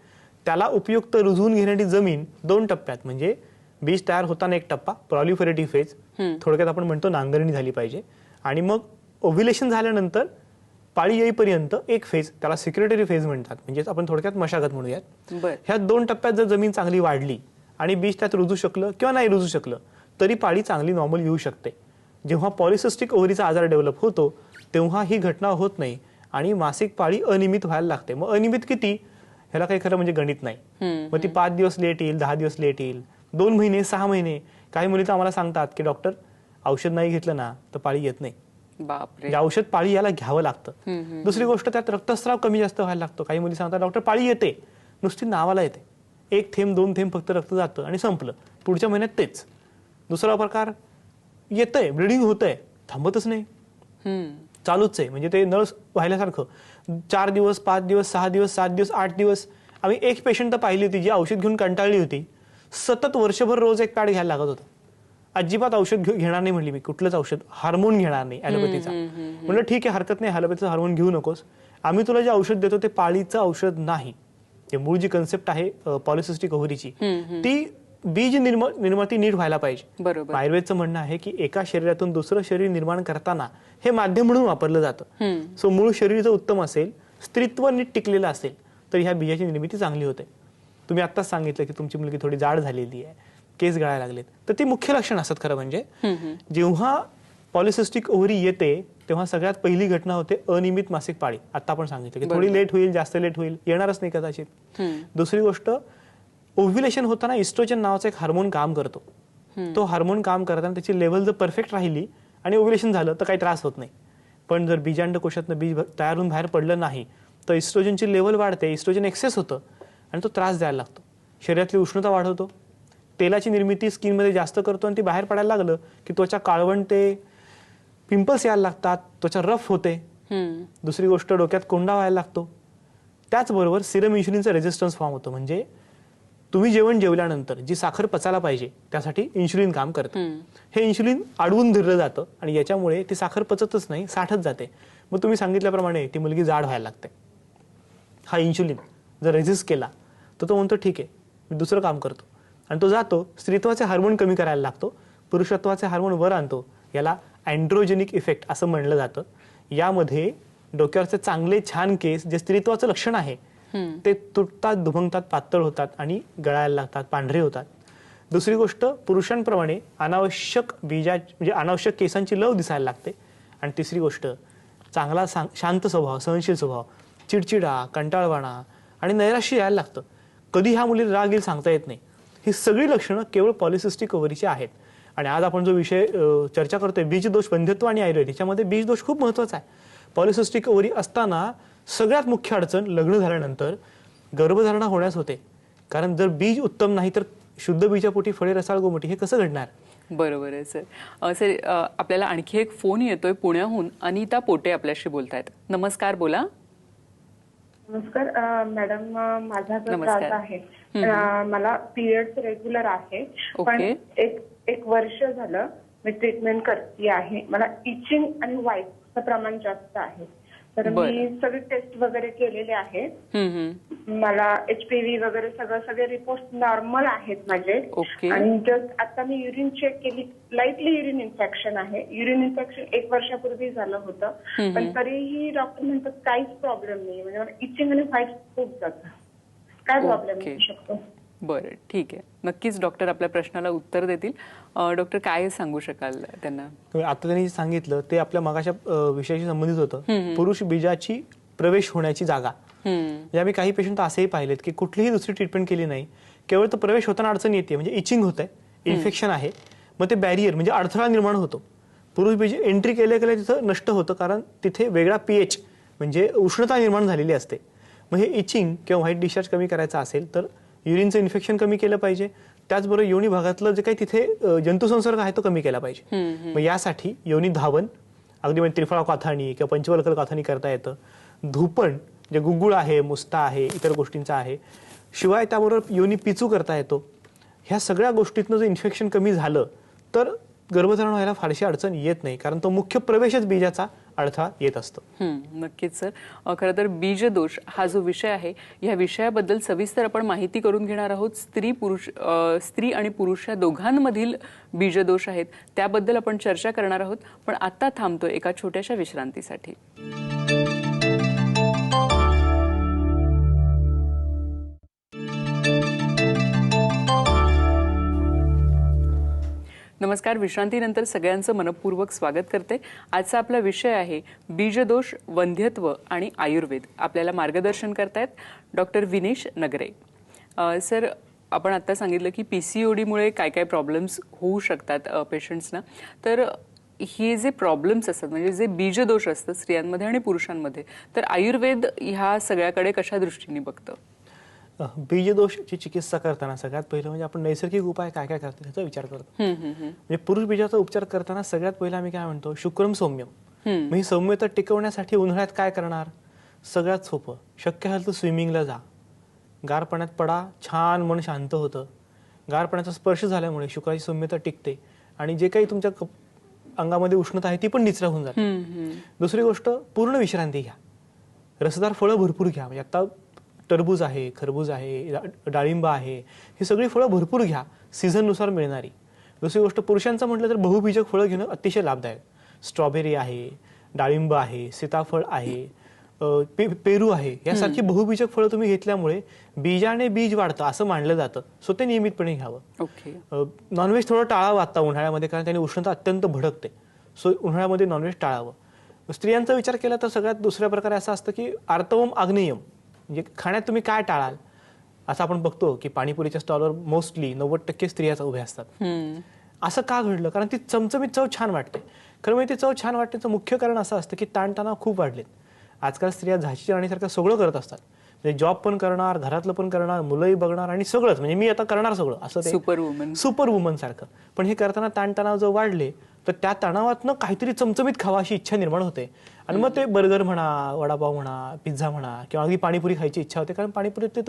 त्याला उपयुक्त रुजवून घेण्याची जमीन 2 टप्प्यात, म्हणजे बीज तयार होताना एक टप्पा प्रॉलिफरेटिव्ह फेज, थोडक्यात आपण म्हणतो नांगरणी झाली पाहिजे. आणि मग ओव्ह्युलेशन झाल्यानंतर पाळी येईपर्यंत एक फेज, त्याला सिक्रेटरी फेज म्हणतात, म्हणजे आपण थोडक्यात मशागत म्हणूयात. ह्या 2 टप्प्यात जर जमीन चांगली वाढली आणि बीज त्यात रुजू शकलं किंवा नाही रुजू शकलं तरी पाळी चांगली नॉर्मल येऊ शकते. जेव्हा पॉलिसिस्टिक ओव्हरीचा आजार डेव्हलप होतो तेव्हा ही घटना होत नाही आणि मासिक पाळी अनियमित व्हायला लागते. मग अनियमित किती, ह्याला काही खरं म्हणजे गणित नाही. मग ती 5 दिवस लेट येईल, 10 दिवस लेट येईल, 2 महिने, 6 महिने. काही मुली तर आम्हाला सांगतात की डॉक्टर औषध नाही घेतलं ना तर पाळी येत नाही. बापरे. औषध पाळी याला घ्यावं लागतं. दुसरी गोष्ट त्यात रक्तस्राव कमी जास्त व्हायला लागतो. काही मुली सांगतात डॉक्टर पाळी येते, नुसती नावाला येते, 1 थेंब 2 थेंब फक्त रक्त जातं आणि संपलं, पुढच्या महिन्यात तेच. दुसरा प्रकार, येतंय ब्लिडिंग होतंय, थांबतच नाही, चालूच आहे, म्हणजे ते नळ व्हायल्यासारखं. 4 दिवस 5 दिवस 6 दिवस 7 दिवस 8 दिवस. आम्ही एक पेशंट तर पाहिली होती जी औषध घेऊन कंटाळली होती, सतत वर्षभर रोज एक पॅड घ्यायला लागत होतं. अजिबात औषध घेणार नाही म्हणली मी, कुठलंच औषध, हार्मोन घेणार नाही ॲलोपॅथीचा. म्हणलं ठीक आहे, हरकत नाही, ॲलोपॅथीचं हार्मोन घेऊ नकोस, आम्ही तुला जे औषध देतो ते पाळीचं औषध नाही. ते मूळ जी कन्सेप्ट आहे पॉलिसिस्टिक ओव्हरीची, ती बीज निर्मिती नीट व्हायला पाहिजे. बरोबर. आयुर्वेदचं म्हणणं आहे की एका शरीरातून दुसरं शरीर निर्माण करताना हे माध्यम म्हणून वापरलं जातं. सो मूळ शरीर जर उत्तम असेल, स्त्रीत्व नीट टिकलेलं असेल तर ह्या बीजाची निर्मिती चांगली होते. तुम्ही आत्ताच सांगितलं की तुमची मुलगी थोडी जाड झालेली आहे, केस गळायला लागलेत, तर ती मुख्य लक्षण असतात. खरं म्हणजे जेव्हा पॉलिसिस्टिक ओव्हरी येते तेव्हा सगळ्यात पहिली घटना होते अनियमित मासिक पाळी. आता आपण सांगितलं की थोडी लेट होईल, जास्त लेट होईल, येणारच नाही कदाचित. दुसरी गोष्ट, ओव्ह्युलेशन होताना इस्ट्रोजन नावाचा एक हार्मोन काम करतो. तो हार्मोन काम करताना त्याची लेव्हल जर परफेक्ट राहिली आणि ओव्ह्युलेशन झालं तर काही त्रास होत नाही. पण जर बीजांडकोशातनं बीज तयार होऊन बाहेर पडलं नाही तर इस्ट्रोजनची लेव्हल वाढते, इस्ट्रोजन एक्सेस होतं आणि तो त्रास द्यायला लागतो. शरीरातली उष्णता वाढवतो, तेलाची निर्मिती स्किनमध्ये जास्त करतो आणि ती बाहेर पडायला लागलं की त्वचा काळवंटे, पिंपल्स यायला लागतात, त्वचा रफ होते. दुसरी गोष्ट, डोक्यात कोंडा व्हायला लागतो. त्याचबरोबर सिरम इन्शुलिनचा रेजिस्टन्स फॉर्म होतो, म्हणजे तुम्ही जेवण जेवल्यानंतर जी साखर पचायला पाहिजे त्यासाठी इन्शुलिन काम करतं. हे इन्शुलिन अडवून धरलं जातं आणि याच्यामुळे ती साखर पचतच नाही, साठत जाते. मग तुम्ही सांगितल्याप्रमाणे ती मुलगी जाड व्हायला लागते. हा इन्शुलिन जर रेजिस्ट केला तर तो म्हणतो ठीक आहे मी दुसरं काम करतो आणि तो जातो स्त्रीत्वाचे हार्मोन कमी करायला लागतो, पुरुषत्वाचे हार्मोन वर आणतो. याला अँड्रोजेनिक इफेक्ट असं म्हणलं जातं. यामध्ये डोक्यावरचे चांगले छान केस जे स्त्रीत्वाचं लक्षण आहे ते तुटतात, दुभंगतात, पातळ होतात आणि गळायला लागतात, पांढरे होतात. दुसरी गोष्ट, पुरुषांप्रमाणे अनावश्यक म्हणजे अनावश्यक केसांची लव दिसायला लागते. आणि तिसरी गोष्ट, चांगला शांत स्वभाव, सहनशील स्वभाव, चिडचिडा, कंटाळवाणा आणि नैराश्य यायला लागतं. कधी ह्या मुलीला राग येईल सांगता येत नाही. ही सगळी लक्षणं केवळ पॉलिसिस्टिक ओव्हरीची आहेत. आणि आज आपण जो विषय चर्चा करतोय, बीजदोष, वंध्यत्व आणि आयुर्वेद, याच्यामध्ये बीजदोष खूप महत्त्वाचा आहे. पॉलिसिस्टिक ओव्हरी असताना सगळ्यात मुख्य अडचण लग्न झाल्यानंतर गर्भधारणा होण्यास होते. कारण जर बीज उत्तम नाही तर शुद्ध बीजापोटी फळे रसाळ गोमटी हे कसं घडणार? बरोबर आहे सर. सर, आपल्याला आणखी एक फोन येतोय पुण्याहून. अनिता पोटे आपल्याशी बोलतायत. नमस्कार, बोला. नमस्कार मॅडम, माझा जो नमस्कार. त्रास आहे, मला पिरियड्स रेग्युलर आहे, पण ओके. एक वर्ष झालं मी ट्रीटमेंट करते आहे. मला इचिंग आणि व्हाईटचं प्रमाण जास्त आहे. तर मी सगळे टेस्ट वगैरे केलेले आहेत. मला HPV वगैरे सगळे रिपोर्ट नॉर्मल आहेत माझे. ओके. आणि जस्ट आता मी युरिन चेक केली, लाईटली युरिन इन्फेक्शन आहे. युरिन इन्फेक्शन 1 वर्षापूर्वी झालं होतं, पण तरीही डॉक्टर म्हणतात काहीच प्रॉब्लेम नाही. म्हणजे मला इचिंग आणि व्हाईट खूप जातं. काय प्रॉब्लेम ओके. होऊ शकतो? बरं, ठीक आहे. नक्कीच डॉक्टर आपल्या प्रश्नाला उत्तर देतील. डॉक्टर, काय सांगू शकाल त्यांना? आता त्यांनी सांगितलं ते आपल्या मगाच्या विषयाशी संबंधित होतं. पुरुष बीजाची प्रवेश होण्याची जागा. म्हणजे आम्ही काही पेशंट असेही पाहिलेत की कुठलीही दुसरी ट्रीटमेंट केली नाही, केवळ तो प्रवेश होताना अडचण येते. म्हणजे इचिंग होत आहे, इन्फेक्शन आहे, मग ते बॅरियर म्हणजे अडथळा निर्माण होतो. पुरुष बीज एंट्री केल्या तिथं नष्ट होतं, कारण तिथे वेगळा pH म्हणजे उष्णता निर्माण झालेली असते. मग हे इचिंग किंवा व्हाईट डिस्चार्ज कमी करायचं असेल तर युरिनचं इन्फेक्शन कमी केलं पाहिजे. त्याचबरोबर योनी भागातलं जे काही तिथे जंतुसंसर्ग आहे तो कमी केला पाहिजे. मग यासाठी योनी धावन, अगदी म्हणजे त्रिफळा काथाणी किंवा पंचवल्कल काथाणी करता येतं. धूपण जे गुग्गुळ आहे, मुस्ता आहे, इतर गोष्टींचा आहे. शिवाय त्याबरोबर योनी पिचू करता येतो. ह्या सगळ्या गोष्टीतनं जर इन्फेक्शन कमी झालं तर गर्भधारण व्हायला फारशी अडचण येत नाही, कारण तो मुख्य प्रवेशच बीजाचा अडथळा येत असतो. नक्कीच सर. खरं तर बीजदोष हा जो विषय आहे, या विषयाबद्दल सविस्तर आपण माहिती करून घेणार आहोत. स्त्री आणि पुरुष या दोघांमधील बीजदोष आहेत त्याबद्दल आपण चर्चा करणार आहोत. पण आता थांबतो एका छोट्याशा विश्रांतीसाठी. नमस्कार. विश्रांतीनंतर सगळ्यांचं मनपूर्वक स्वागत करते. आजचा आपला विषय आहे बीजदोष, वंध्यत्व आणि आयुर्वेद. आपल्याला मार्गदर्शन करतायत डॉक्टर विनेश नगरे. सर, आपण आता सांगितलं की PCODमुळे काय काय प्रॉब्लेम्स होऊ शकतात पेशंट्सना. तर हे जे प्रॉब्लेम्स असतात, म्हणजे जे बीजदोष असतात स्त्रियांमध्ये आणि पुरुषांमध्ये, तर आयुर्वेद ह्या सगळ्याकडे कशा दृष्टीने बघतं? बीजदोषची चिकित्सा करताना सगळ्यात पहिलं म्हणजे आपण नैसर्गिक उपाय काय काय करतो याचा विचार करतो. म्हणजे पुरुष बीजाचा उपचार करताना सगळ्यात पहिला आम्ही काय म्हणतो, शुक्रम सौम्यम. मग ही सौम्यता टिकवण्यासाठी उन्हाळ्यात काय करणार? सगळ्यात सोपं, शक्य असेल तर स्विमिंगला जा, गार पाण्यात पडा, छान मन शांत होतं. गार पाण्याचा स्पर्श झाल्यामुळे शुक्राची सौम्यता टिकते आणि जे काही तुमच्या अंगामध्ये उष्णता आहे ती पण निचरा होऊन जाते. दुसरी गोष्ट, पूर्ण विश्रांती घ्या. रसदार फळं भरपूर घ्या. म्हणजे आता टरबूज आहे, खरबूज आहे, डाळिंब आहे, ही सगळी फळं भरपूर घ्या, सीझननुसार मिळणारी. दुसरी गोष्ट, पुरुषांचं म्हटलं तर बहुबीजक फळं घेणं अतिशय लाभदायक. स्ट्रॉबेरी आहे, डाळिंब आहे, सीताफळ आहे, पेरू आहे, यासारखी बहुबीजक फळं तुम्ही घेतल्यामुळे बीजाने बीज वाढतं असं मानलं जातं. सो ते नियमितपणे घ्यावं. ओके. नॉनव्हेज थोडं टाळावं आता उन्हाळ्यामध्ये, कारण त्याने उष्णता अत्यंत भडकते. सो उन्हाळ्यामध्ये नॉनव्हेज टाळावं. स्त्रियांचा विचार केला तर सगळ्यात दुसऱ्या प्रकारे असं असतं की आर्तवम आग्नेयम, म्हणजे खाण्यात तुम्ही काय टाळाल. असं आपण बघतो की पाणीपुरीच्या स्टॉलवर मोस्टली 90% स्त्रियाच उभ्या असतात. असं का घडलं? कारण ती चमचमीत चव छान वाटते. खरं म्हणजे ती चव छान वाटण्याचं मुख्य कारण असं असतं की ताणतणाव खूप वाढलेत. आजकाल स्त्रिया झाशीच्या राणीसारखं सगळं करत असतात. म्हणजे जॉब पण करणार, घरातलं पण करणार, मुलंही बघणार आणि सगळंच, म्हणजे मी आता करणार सगळं, असं ते सुपर वुमन सारखं. पण हे करताना ताणतणाव जर वाढले तर त्या तणावातनं काहीतरी चमचमीत खावा अशी इच्छा निर्माण होते. आणि मग ते बर्गर म्हणा, वडापाव म्हणा, पिझ्झा म्हणा किंवा अगदी पाणीपुरी खायची इच्छा होते. कारण पाणीपुरीत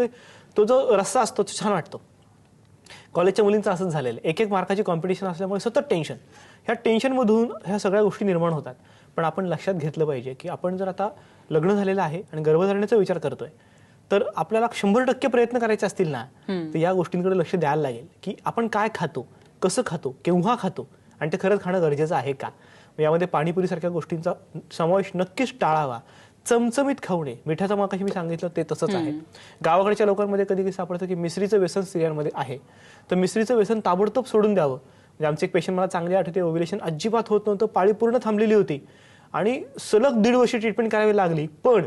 तो जो रस्सा असतो तो छान वाटतो. कॉलेजच्या मुलींचं असंच झालेलं, एक मार्काची कॉम्पिटिशन असल्यामुळे सतत टेन्शन. ह्या टेन्शनमधून ह्या सगळ्या गोष्टी निर्माण होतात. पण आपण लक्षात घेतलं पाहिजे की आपण जर आता लग्न झालेलं आहे आणि गर्भधारणेचा विचार करतोय तर आपल्याला 100% प्रयत्न करायचे असतील ना, तर या गोष्टींकडे लक्ष द्यायला लागेल की आपण काय खातो, कसं खातो, केव्हा खातो आणि ते खरंच खाणं गरजेचं आहे का. यामध्ये पाणीपुरीसारख्या गोष्टींचा समावेश नक्कीच टाळावा. चमचमीत खाऊ नये. मिठाचं मगाशी मी सांगितलं ते तसंच आहे. गावाकडच्या लोकांमध्ये कधी कधी सापडतं की मिसरीचं व्यसन स्त्रियांमध्ये आहे, तर मिसरीचं व्यसन ताबडतोब सोडून द्यावं. म्हणजे आमचे एक पेशंट मला चांगले आठवते, ओव्युलेशन अजिबात होत नव्हतं, पाळी पूर्ण थांबलेली होती आणि सलग 1.5 वर्ष ट्रीटमेंट करावी लागली. पण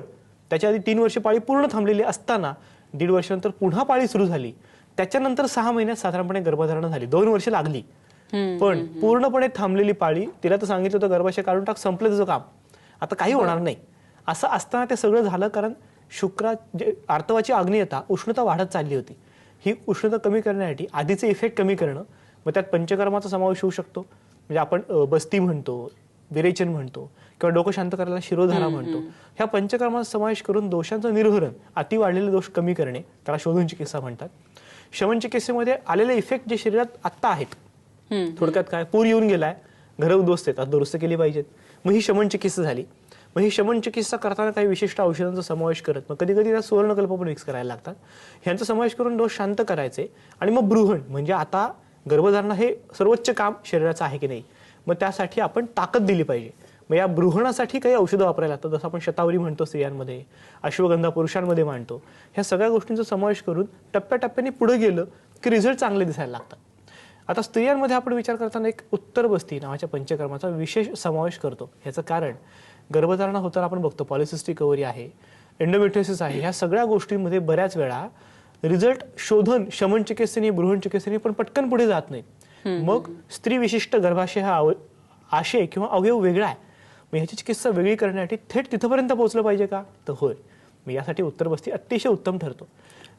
त्याच्या आधी 3 वर्ष पाळी पूर्ण थांबलेली असताना 1.5 वर्षानंतर पुन्हा पाळी सुरू झाली. त्याच्यानंतर 6 महिन्यात साधारणपणे गर्भधारणा झाली. 2 वर्ष लागली, पण पूर्णपणे थांबलेली पाळी. तिला तर सांगितलं होतं गर्भाशय काढून टाक, संपलं तुझं काम, आता काही होणार नाही. असं असताना ते सगळं झालं कारण जे आर्तवाची आग्नेयता, उष्णता वाढत चालली होती. ही उष्णता कमी करण्यासाठी आधीचे इफेक्ट कमी करणं, मग त्यात पंचकर्माचा समावेश होऊ शकतो. म्हणजे आपण बस्ती म्हणतो, विरेचन म्हणतो किंवा डोकं शांत करायला शिरोधारा म्हणतो. ह्या पंचकर्माचा समावेश करून दोषांचं निर्हरण, अति वाढलेले दोष कमी करणे, त्याला शोधन चिकित्सा म्हणतात. शमन चिकित्सेमध्ये आलेले इफेक्ट जे शरीरात आत्ता आहेत, थोडक्यात काय, पूर येऊन गेलाय, घरं उद्ध्वस्त आहेत, दुरुस्त केली पाहिजेत, मग ही शमन चिकित्सा झाली. मग ही शमन चिकित्सा करताना काही विशिष्ट औषधांचा समावेश करत, मग कधी कधी सुवर्णकल्प पण मिक्स करायला लागतात. ह्यांचा समावेश करून दोष शांत करायचे. आणि मग बृहण म्हणजे आता गर्भधारणा हे सर्वोच्च काम शरीराचं आहे की नाही, मग त्यासाठी आपण ताकद दिली पाहिजे. मग या बृहणासाठी काही औषधं वापरायला लागतात, जसं आपण शतावरी म्हणतो स्त्रियांमध्ये, अश्वगंधा पुरुषांमध्ये मांडतो. ह्या सगळ्या गोष्टींचा समावेश करून टप्प्याटप्प्याने पुढे गेलं की रिझल्ट चांगले दिसायला लागतात. आता स्त्रियांमध्ये आपण विचार करताना एक उत्तर बस्ती नावाच्या पंचकर्माचा विशेष समावेश करतो. ह्याचं कारण गर्भधारणा होताना आपण बघतो पॉलिसिस्टिक ओव्हरी आहे, एंडोमेट्रियोसिस आहे, ह्या सगळ्या गोष्टींमध्ये बऱ्याच वेळा रिझल्ट शोधन शमन चिकित्सेने, बृहण चिकित्सेने पण पटकन पुढे जात नाहीत. मग स्त्री विशिष्ट गर्भाशय हा आशय किंवा अवयव वेगळा आहे, मग ह्याची चिकित्सा वेगळी करण्यासाठी थेट तिथपर्यंत पोहोचलं पाहिजे का, तर होय. मग यासाठी उत्तर बस्ती अतिशय उत्तम ठरतो.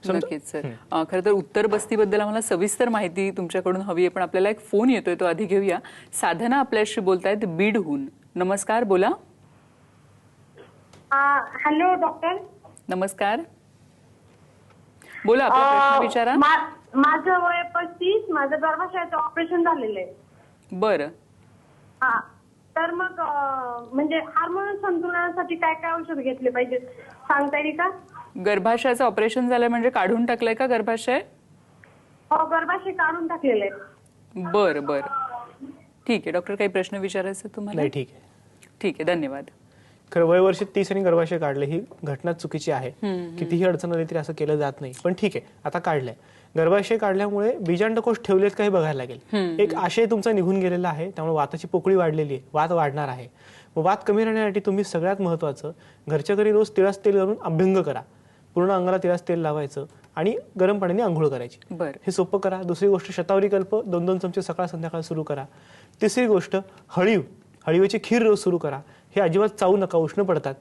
नक्कीच सर. खरं तर उत्तर बस्तीबद्दल आम्हाला सविस्तर माहिती तुमच्याकडून हवी आहे, पण आपल्याला एक फोन येतोय, तो आधी घेऊया. साधना आपल्याशी बोलतायत बीडहून. नमस्कार, बोला. Hello doctor. नमस्कार, बोला, आपला प्रश्न विचारा. माझं वय 35, माझं गर्भाशयाचं ऑपरेशन झालेलं आहे. बरं. हा, तर मग म्हणजे हार्मोन संतुलनासाठी काय काय औषध घेतले पाहिजे सांगता येईल का? गर्भाशयाचं ऑपरेशन झालंय म्हणजे काढून टाकलंय का गर्भाशय? हो, गर्भाशय काढून टाकलेलं आहे. बरं बरं, ठीक आहे. डॉक्टर, काही प्रश्न विचारायचे तुम्हाला? नाही, ठीक आहे. ठीक आहे, धन्यवाद. खरं वय वर्ष 30 आणि गर्भाशय काढले ही घटना चुकीची आहे. कितीही अडचण आली तरी असं केलं जात नाही, पण ठीक आहे, आता काढलंय. गर्भाशय काढल्यामुळे बीजांडकोष ठेवलेत काही बघायला लागेल. एक आशय तुमचा निघून गेलेला आहे, त्यामुळे वाताची पोकळी वाढलेली आहे, वात वाढणार आहे. मग वात कमी राहण्यासाठी तुम्ही सगळ्यात महत्वाचं, घरच्या घरी रोज तिळाचं तेल घालून अभ्यंग करा. पूर्ण अंगाला तिळाचं तेल लावायचं आणि गरम पाण्याने आंघोळ करायची. हे सोपं करा. दुसरी गोष्ट, शतावरी कल्प 2-2 चमचे सकाळ संध्याकाळ सुरू करा. तिसरी गोष्ट, हळीवची खीर रोज सुरू करा. हे अजिबात चावू नका, उष्ण पडतात.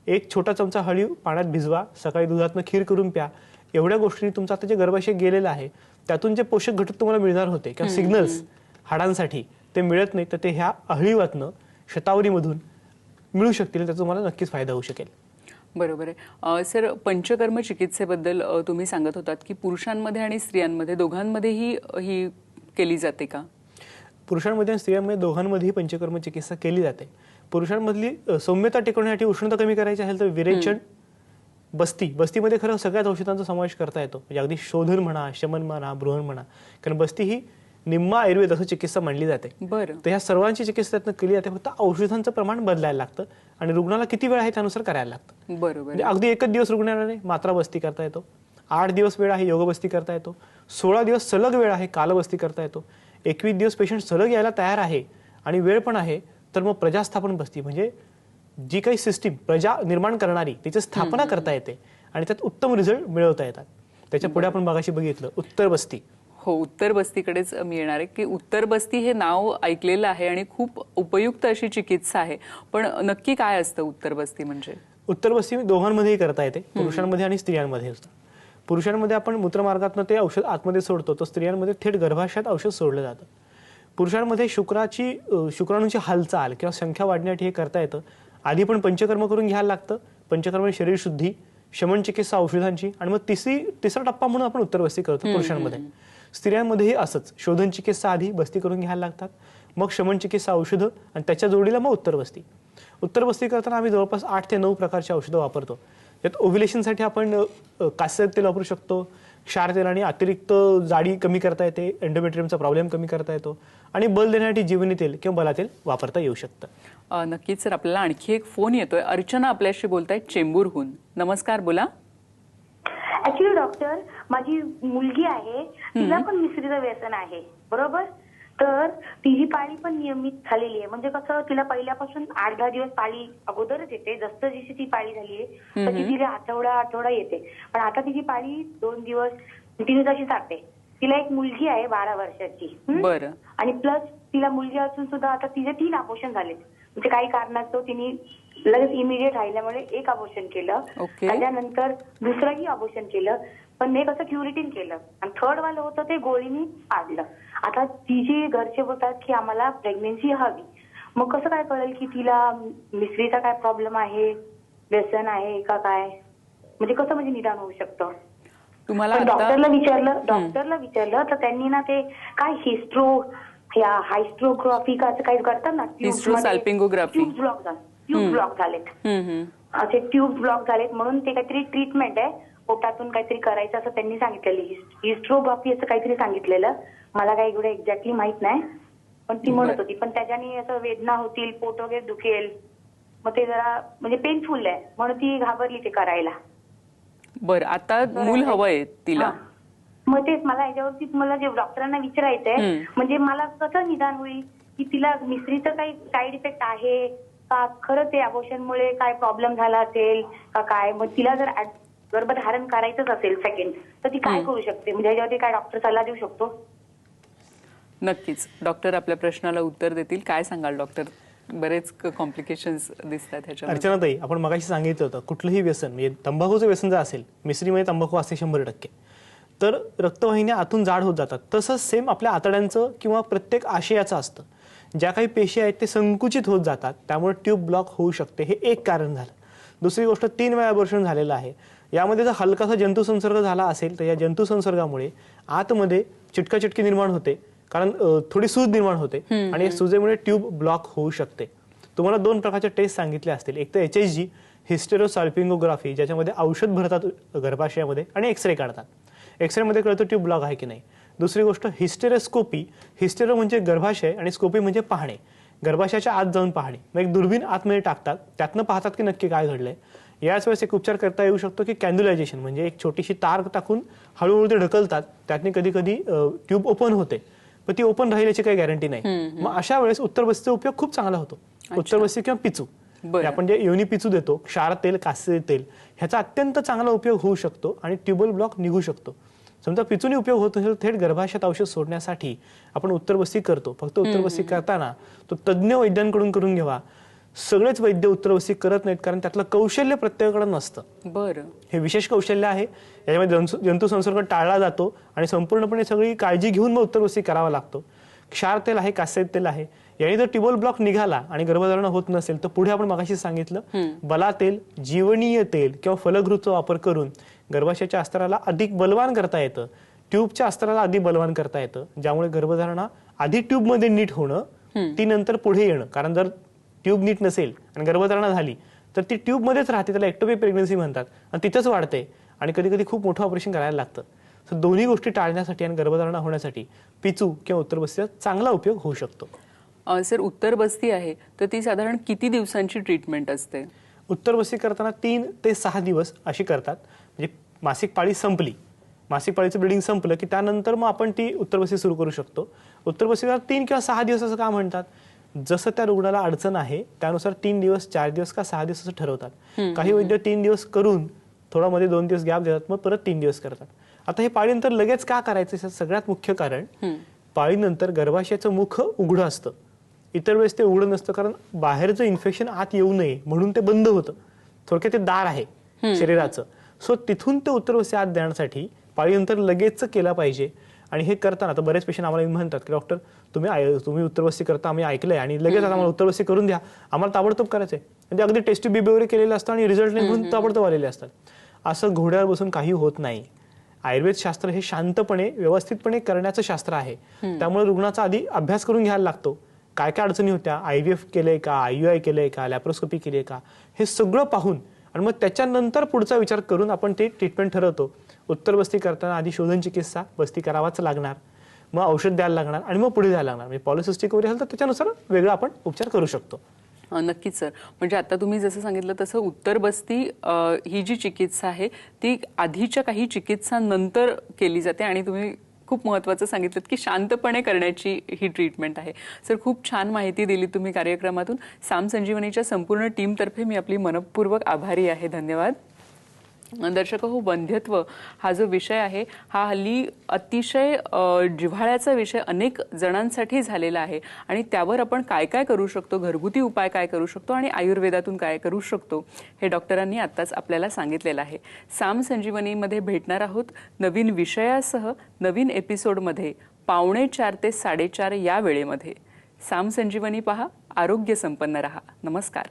1 छोटा चमचा हळीव पाण्यात भिजवा, सकाळी दुधातनं खीर करून प्या. एवढ्या गोष्टींनी तुमचं आता जे गर्भाशय गेलेलं आहे त्यातून जे पोषक घटक तुम्हाला मिळणार होते किंवा सिग्नल्स हाडांसाठी ते मिळत नाही, तर ते ह्या अहळीवातनं, शतावरीमधून मिळू शकतील. त्याचा तुम्हाला नक्कीच फायदा होऊ शकेल. बरोबर आहे. सर, पंचकर्म चिकित्सेबद्दल तुम्ही सांगत होतात की पुरुषांमध्ये आणि स्त्रियांमध्ये दोघांमध्येही ही केली जाते का? पुरुषांमध्ये आणि स्त्रियांमध्ये दोघांमध्येही पंचकर्म चिकित्सा केली जाते. पुरुषांमधली सौम्यता टिकवण्यासाठी, उष्णता कमी करायची असेल तर विरेचन, बस्तीमध्ये खरं सगळ्याच औषधांचा समावेश करता येतो. म्हणजे अगदी शोधन म्हणा, शमन म्हणा, बृहण म्हणा, कारण बस्ती ही निम्मा आयुर्वेद असं चिकित्सा मानली जाते. बरं. तर ह्या सर्वांची चिकित्सा त्यातनं केली जाते. फक्त औषधांचं प्रमाण बदलायला लागतं आणि रुग्णाला किती वेळ आहे त्यानुसार करायला लागतं. बरोबर. म्हणजे अगदी 1 दिवस रुग्णाला नाही, मात्रा बस्ती करता येतो. 8 दिवस वेळ आहे, योग बस्ती करता येतो. 16 दिवस सलग वेळ आहे, कालबस्ती करता येतो. 21 दिवस पेशंट सलग यायला तयार आहे आणि वेळ पण आहे, तर मग प्रजास्थापन बस्ती म्हणजे जी काही सिस्टीम प्रजा निर्माण करणारी त्याची स्थापना करता येते आणि त्यात उत्तम रिझल्ट मिळवता येतात. त्याच्या पुढे आपण मगाशी बघितलं उत्तर बस्ती. हो, उत्तर बस्तीकडेच मी येणार आहे की उत्तर बस्ती हे नाव ऐकलेलं आहे आणि खूप उपयुक्त अशी चिकित्सा आहे, पण नक्की काय असतं उत्तर बस्ती म्हणजे? उत्तर बस्ती दोघांमध्येही करता येते, पुरुषांमध्ये आणि स्त्रियांमध्ये असतं. पुरुषांमध्ये आपण मूत्रमार्गातनं ते औषध आतमध्ये सोडतो, तर स्त्रियांमध्ये थेट गर्भाशयात औषध सोडलं जातं. पुरुषांमध्ये शुक्राणूंची हालचाल किंवा संख्या वाढण्यासाठी हे करता येतं. आधी पण पंचकर्म करून घ्यायला लागतं. पंचकर्म शरीर शुद्धी, शमन चिकित्सा औषधांची, आणि मग तिसरा टप्पा म्हणून आपण उत्तर बस्ती करतो पुरुषांमध्ये. स्त्रियांमध्येही असंच, शोधन चिकित्सा आधी बस्ती करून घ्यायला लागतात, मग शमन चिकित्सा औषधं आणि त्याच्या जोडीला मग उत्तर बस्ती. उत्तर बस्ती करताना आम्ही जवळपास 8 ते 9 प्रकारची औषधं वापरतो, यात ओव्ह्युलेशनसाठी आपण कास्याचं तेल वापरू शकतो, क्षार तेल, आणि अतिरिक्त जाडी कमी करता येते, एंडोमेट्रियमचा प्रॉब्लेम कमी करता येतो, आणि बल देण्यासाठी जीवनी तेल किंवा बला तेल वापरता येऊ शकतं. नक्कीच सर. आपल्याला आणखी एक फोन येतोय. अर्चना आपल्याशी बोलतायत चेंबूरहून. नमस्कार, बोला. ऍक्च्युली डॉक्टर, माझी मुलगी आहे, तिला पण मिसरीचं व्यसन आहे, बरोबर. तर तिची पाळी पण नियमित झालेली आहे. म्हणजे कसं, तिला पहिल्यापासून 8-10 दिवस पाळी अगोदरच येते. जसं जशी ती पाळी झालीये तशी तिला आठवडा येते. पण आता तिची पाळी 2 दिवस कंटिन्यू तशी जाते. तिला एक मुलगी आहे 12 वर्षाची. बरं. आणि प्लस तिला मुलगी असून सुद्धा आता तिचे 3 अबॉर्शन झाले. म्हणजे काही कारणास्तव तिने लगेच इमिडिएट राहिल्यामुळे एक अबॉर्शन केलं, त्याच्यानंतर दुसरंही अबॉर्शन केलं, पण एक असं क्युरिटीन केलं, आणि थर्ड वालं होतं ते गोळीनी पाडलं. आता तिची घरचे बोलतात की आम्हाला प्रेग्नेन्सी हवी. मग कसं काय कळेल की तिला मिसरीचा काय प्रॉब्लेम आहे, व्यसन आहे का काय, म्हणजे कसं म्हणजे निदान होऊ शकतं? तुम्हाला डॉक्टरला विचारलं तर त्यांनी ना ते काय हायस्ट्रोग्राफी का काही करतात ना, हिस्ट्रोसाल्पिंगोग्राफी, ट्यूब ब्लॉक झालेत, असे ट्यूब ब्लॉक झालेत म्हणून ते काहीतरी ट्रीटमेंट आहे, पोटातून काहीतरी करायचं असं त्यांनी सांगितलेलं. हिस्ट्रोग्राफी असं काहीतरी सांगितलेलं. मला काही एवढं एक्झॅक्टली माहित नाही, पण ती म्हणत होती. पण त्याच्याने असं वेदना होतील, पोट वगैरे दुखेल, मग ते जरा म्हणजे पेनफुल आहे म्हणून ती घाबरली ते करायला. बरं, आता मूल हवंय तिला. मग तेच मला याच्यावरती मला जे डॉक्टरांना विचारायचंय, म्हणजे मला कसं निदान होईल की तिला मिसरीचं काही साईड इफेक्ट आहे का, खरं ते अबॉर्शनमुळे काय प्रॉब्लेम झाला असेल का काय. मग तिला जर गर्भधारण करायचंच असेल सेकंड, तर ती काय करू शकते, म्हणजे याच्यावरती काय डॉक्टर सल्ला देऊ शकतो? नक्कीच डॉक्टर आपल्या प्रश्नाला उत्तर देतील. काय सांगाल डॉक्टर? बरेच कॉम्प्लिकेशन्स दिसतात ह्याच्यामध्ये. अर्चनाताई, आपण मगाशी सांगितलं होतं कुठलंही व्यसन म्हणजे तंबाखूचं व्यसन जर असेल, मिसरीमध्ये तंबाखू असते 100%, तर रक्तवाहिन्या आतून जाड होत जातात. तसंच सेम आपल्या आतड्यांचं किंवा प्रत्येक आशयाचं असतं. ज्या काही पेशी आहेत ते संकुचित होत जातात, त्यामुळे ट्यूब ब्लॉक होऊ शकते. हे एक कारण झालं. दुसरी गोष्ट, 3 वेळा अबॉर्शन झालेलं आहे. यामध्ये जर हलकासा जंतुसंसर्ग झाला असेल तर या जंतुसंसर्गामुळे आतमध्ये चिटकाचिटकी निर्माण होते, कारण थोडी सूज निर्माण होते, आणि सुजेमुळे ट्यूब ब्लॉक होऊ शकते. तुम्हाला 2 प्रकारच्या टेस्ट सांगितले असतील. एक तर HSG, हिस्टेरोसाल्पिंगोग्राफी, ज्याच्यामध्ये औषध भरतात गर्भाशयामध्ये आणि एक्सरे काढतात. एक्सरेमध्ये कळतं ट्यूब ब्लॉक आहे की नाही. दुसरी गोष्ट हिस्टेरोस्कोपी. हिस्टेरो म्हणजे गर्भाशय आणि स्कोपी म्हणजे पाहणे, गर्भाशयाच्या आत जाऊन पाहणे. मग एक दुर्बीण आतमध्ये टाकतात, त्यातनं पाहतात की नक्की काय घडलंय. याच वेळेस एक उपचार करता येऊ शकतो की कॅन्ड्युलायझेशन, म्हणजे एक छोटीशी तार टाकून हळूहळू ते ढकलतात, त्यातनी कधी कधी ट्यूब ओपन होते, पण ती ओपन राहिल्याची काही गॅरंटी नाही. मग अशा वेळेस उत्तरबस्तीचा उपयोग खूप चांगला होतो. उत्तरबस्ती किंवा पिचू, आपण जे योनी पिचू देतो, क्षार तेल, कास्य तेल, ह्याचा अत्यंत चांगला उपयोग होऊ शकतो आणि ट्यूबल ब्लॉक निघू शकतो. समजा पिचूनी उपयोग होत असेल, थेट गर्भाशयात औषध सोडण्यासाठी आपण उत्तरबस्ती करतो. फक्त उत्तरबस्ती करताना तो तज्ज्ञ वैद्यांकडून करून घ्यावा. सगळेच वैद्य उत्तरबस्ती करत नाहीत, कारण त्यातलं कौशल्य प्रत्येकाकडे नसतं. बरं, हे विशेष कौशल्य आहे. याच्यामध्ये जंतुसंसर्ग टाळला जातो आणि संपूर्णपणे सगळी काळजी घेऊन मग उत्तरबस्ती करावा लागतो. क्षार तेल आहे, कास्य तेल आहे. याने जर ट्यूबल ब्लॉक निघाला आणि गर्भधारण होत नसेल तर पुढे आपण मगाशी सांगितलं बला तेल, जीवनीय तेल किंवा फलगृहचा वापर करून गर्भाशयाच्या अस्तराला अधिक बलवान करता येतं, ट्यूबच्या अस्तराला अधिक बलवान करता येतं, ज्यामुळे गर्भधारणा आधी ट्यूबमध्ये नीट होणं, ती नंतर पुढे येणं. कारण जर ट्यूब नीट नसेल आणि गर्भधारणा झाली तर ती ट्यूबमध्येच राहते, त्याला एक्टोपिक प्रेग्नन्सी म्हणतात, आणि तिथंच वाढते आणि कधी कधी खूप मोठं ऑपरेशन करायला लागतं. तर दोन्ही गोष्टी टाळण्यासाठी आणि गर्भधारणा होण्यासाठी पिचू किंवा उत्तरबस्तीचा चांगला उपयोग होऊ शकतो. सर, उत्तरबस्ती आहे तर ती साधारण किती दिवसांची ट्रीटमेंट असते? उत्तरबस्ती करताना 3 ते 6 दिवस अशी करतात. म्हणजे मासिक पाळी संपली, मासिक पाळीचं ब्लिडिंग संपलं की त्यानंतर मग आपण ती उत्तरबस्ती सुरू करू शकतो. उत्तरबस्तीला 3 किंवा 6 दिवस असं का म्हणतात? जसं त्या रुग्णाला अडचण आहे त्यानुसार 3 दिवस, 4 दिवस का 6 दिवस असं ठरवतात. काही वैद्य 3 दिवस करून थोडा मध्ये 2 दिवस गॅप देतात, मग परत 3 दिवस करतात. आता हे पाळीनंतर लगेच का करायचं? सगळ्यात मुख्य कारण, पाळीनंतर गर्भाशयाचं मुख उघडं असतं, इतर वेळेस ते उघडं नसतं, कारण बाहेरचं इन्फेक्शन आत येऊ नये म्हणून ते बंद होतं. थोडक्यात ते दार आहे शरीराचं. सो तिथून ते उत्तरबस्ती आत देण्यासाठी पाळीनंतर लगेच केला पाहिजे. आणि हे करताना आता बरेच पेशंट आम्हाला म्हणतात की डॉक्टर तुम्ही उत्तरबस्ती करता, आम्ही ऐकलंय आणि लगेच आता आम्हाला उत्तरबस्ती करून द्या, आम्हाला ताबडतोब करायचंय. म्हणजे अगदी टेस्ट बेबी वगैरे केलेलं असतं आणि रिझल्ट नाही म्हणून ताबडतोब आलेले असतात. असं घोड्यावर बसून काही होत नाही. आयुर्वेद शास्त्र हे शांतपणे व्यवस्थितपणे करण्याचं शास्त्र आहे. त्यामुळे रुग्णाचा आधी अभ्यास करून घ्यायला लागतो. काय काय अडचणी होत्या, IVF केलंय का, IUI केलंय का, लॅप्रोस्कोपी केली आहे का, हे सगळं पाहून आणि मग त्याच्यानंतर पुढचा विचार करून आपण ते ट्रीटमेंट ठरवतो. उत्तर बस्ती करताना आधी शोधन चिकित्सा, बस्ती करावाच लागणार, मग औषध द्यायला लागणार आणि मग पुढे द्यायला लागणार. म्हणजे पॉलिसिस्टिक ओव्हरी असेल तर त्याच्यानुसार वेगळा आपण उपचार करू शकतो. नक्कीच सर. म्हणजे आता तुम्ही जसं सांगितलं तसं उत्तर बस्ती ही जी चिकित्सा आहे ती आधीच्या काही चिकित्सांनंतर केली जाते आणि तुम्ही खूप महत्त्वाचं सांगितलं की शांतपणे करण्याची ही ट्रीटमेंट आहे. सर, खूप छान माहिती दिली तुम्ही कार्यक्रमातून. साम संजीवनीच्या संपूर्ण टीमतर्फे मी आपली मनपूर्वक आभारी आहे. धन्यवाद. दर्शक हो, वंध्यत्व हा जो विषय आहे हा हल्ली अतिशय जिव्हाळ्याचा विषय अनेक जणांसाठी झालेला आहे आणि त्यावर आपण काय काय करू शकतो, घरगुती उपाय काय करू शकतो आणि आयुर्वेदातून काय करू शकतो हे डॉक्टरांनी आत्ताच आपल्याला सांगितलेलं आहे. साम संजीवनीमध्ये भेटणार आहोत नवीन विषयासह नवीन एपिसोडमध्ये 4:45 ते 4:30 या वेळेमध्ये. साम संजीवनी पहा, आरोग्य संपन्न रहा. नमस्कार.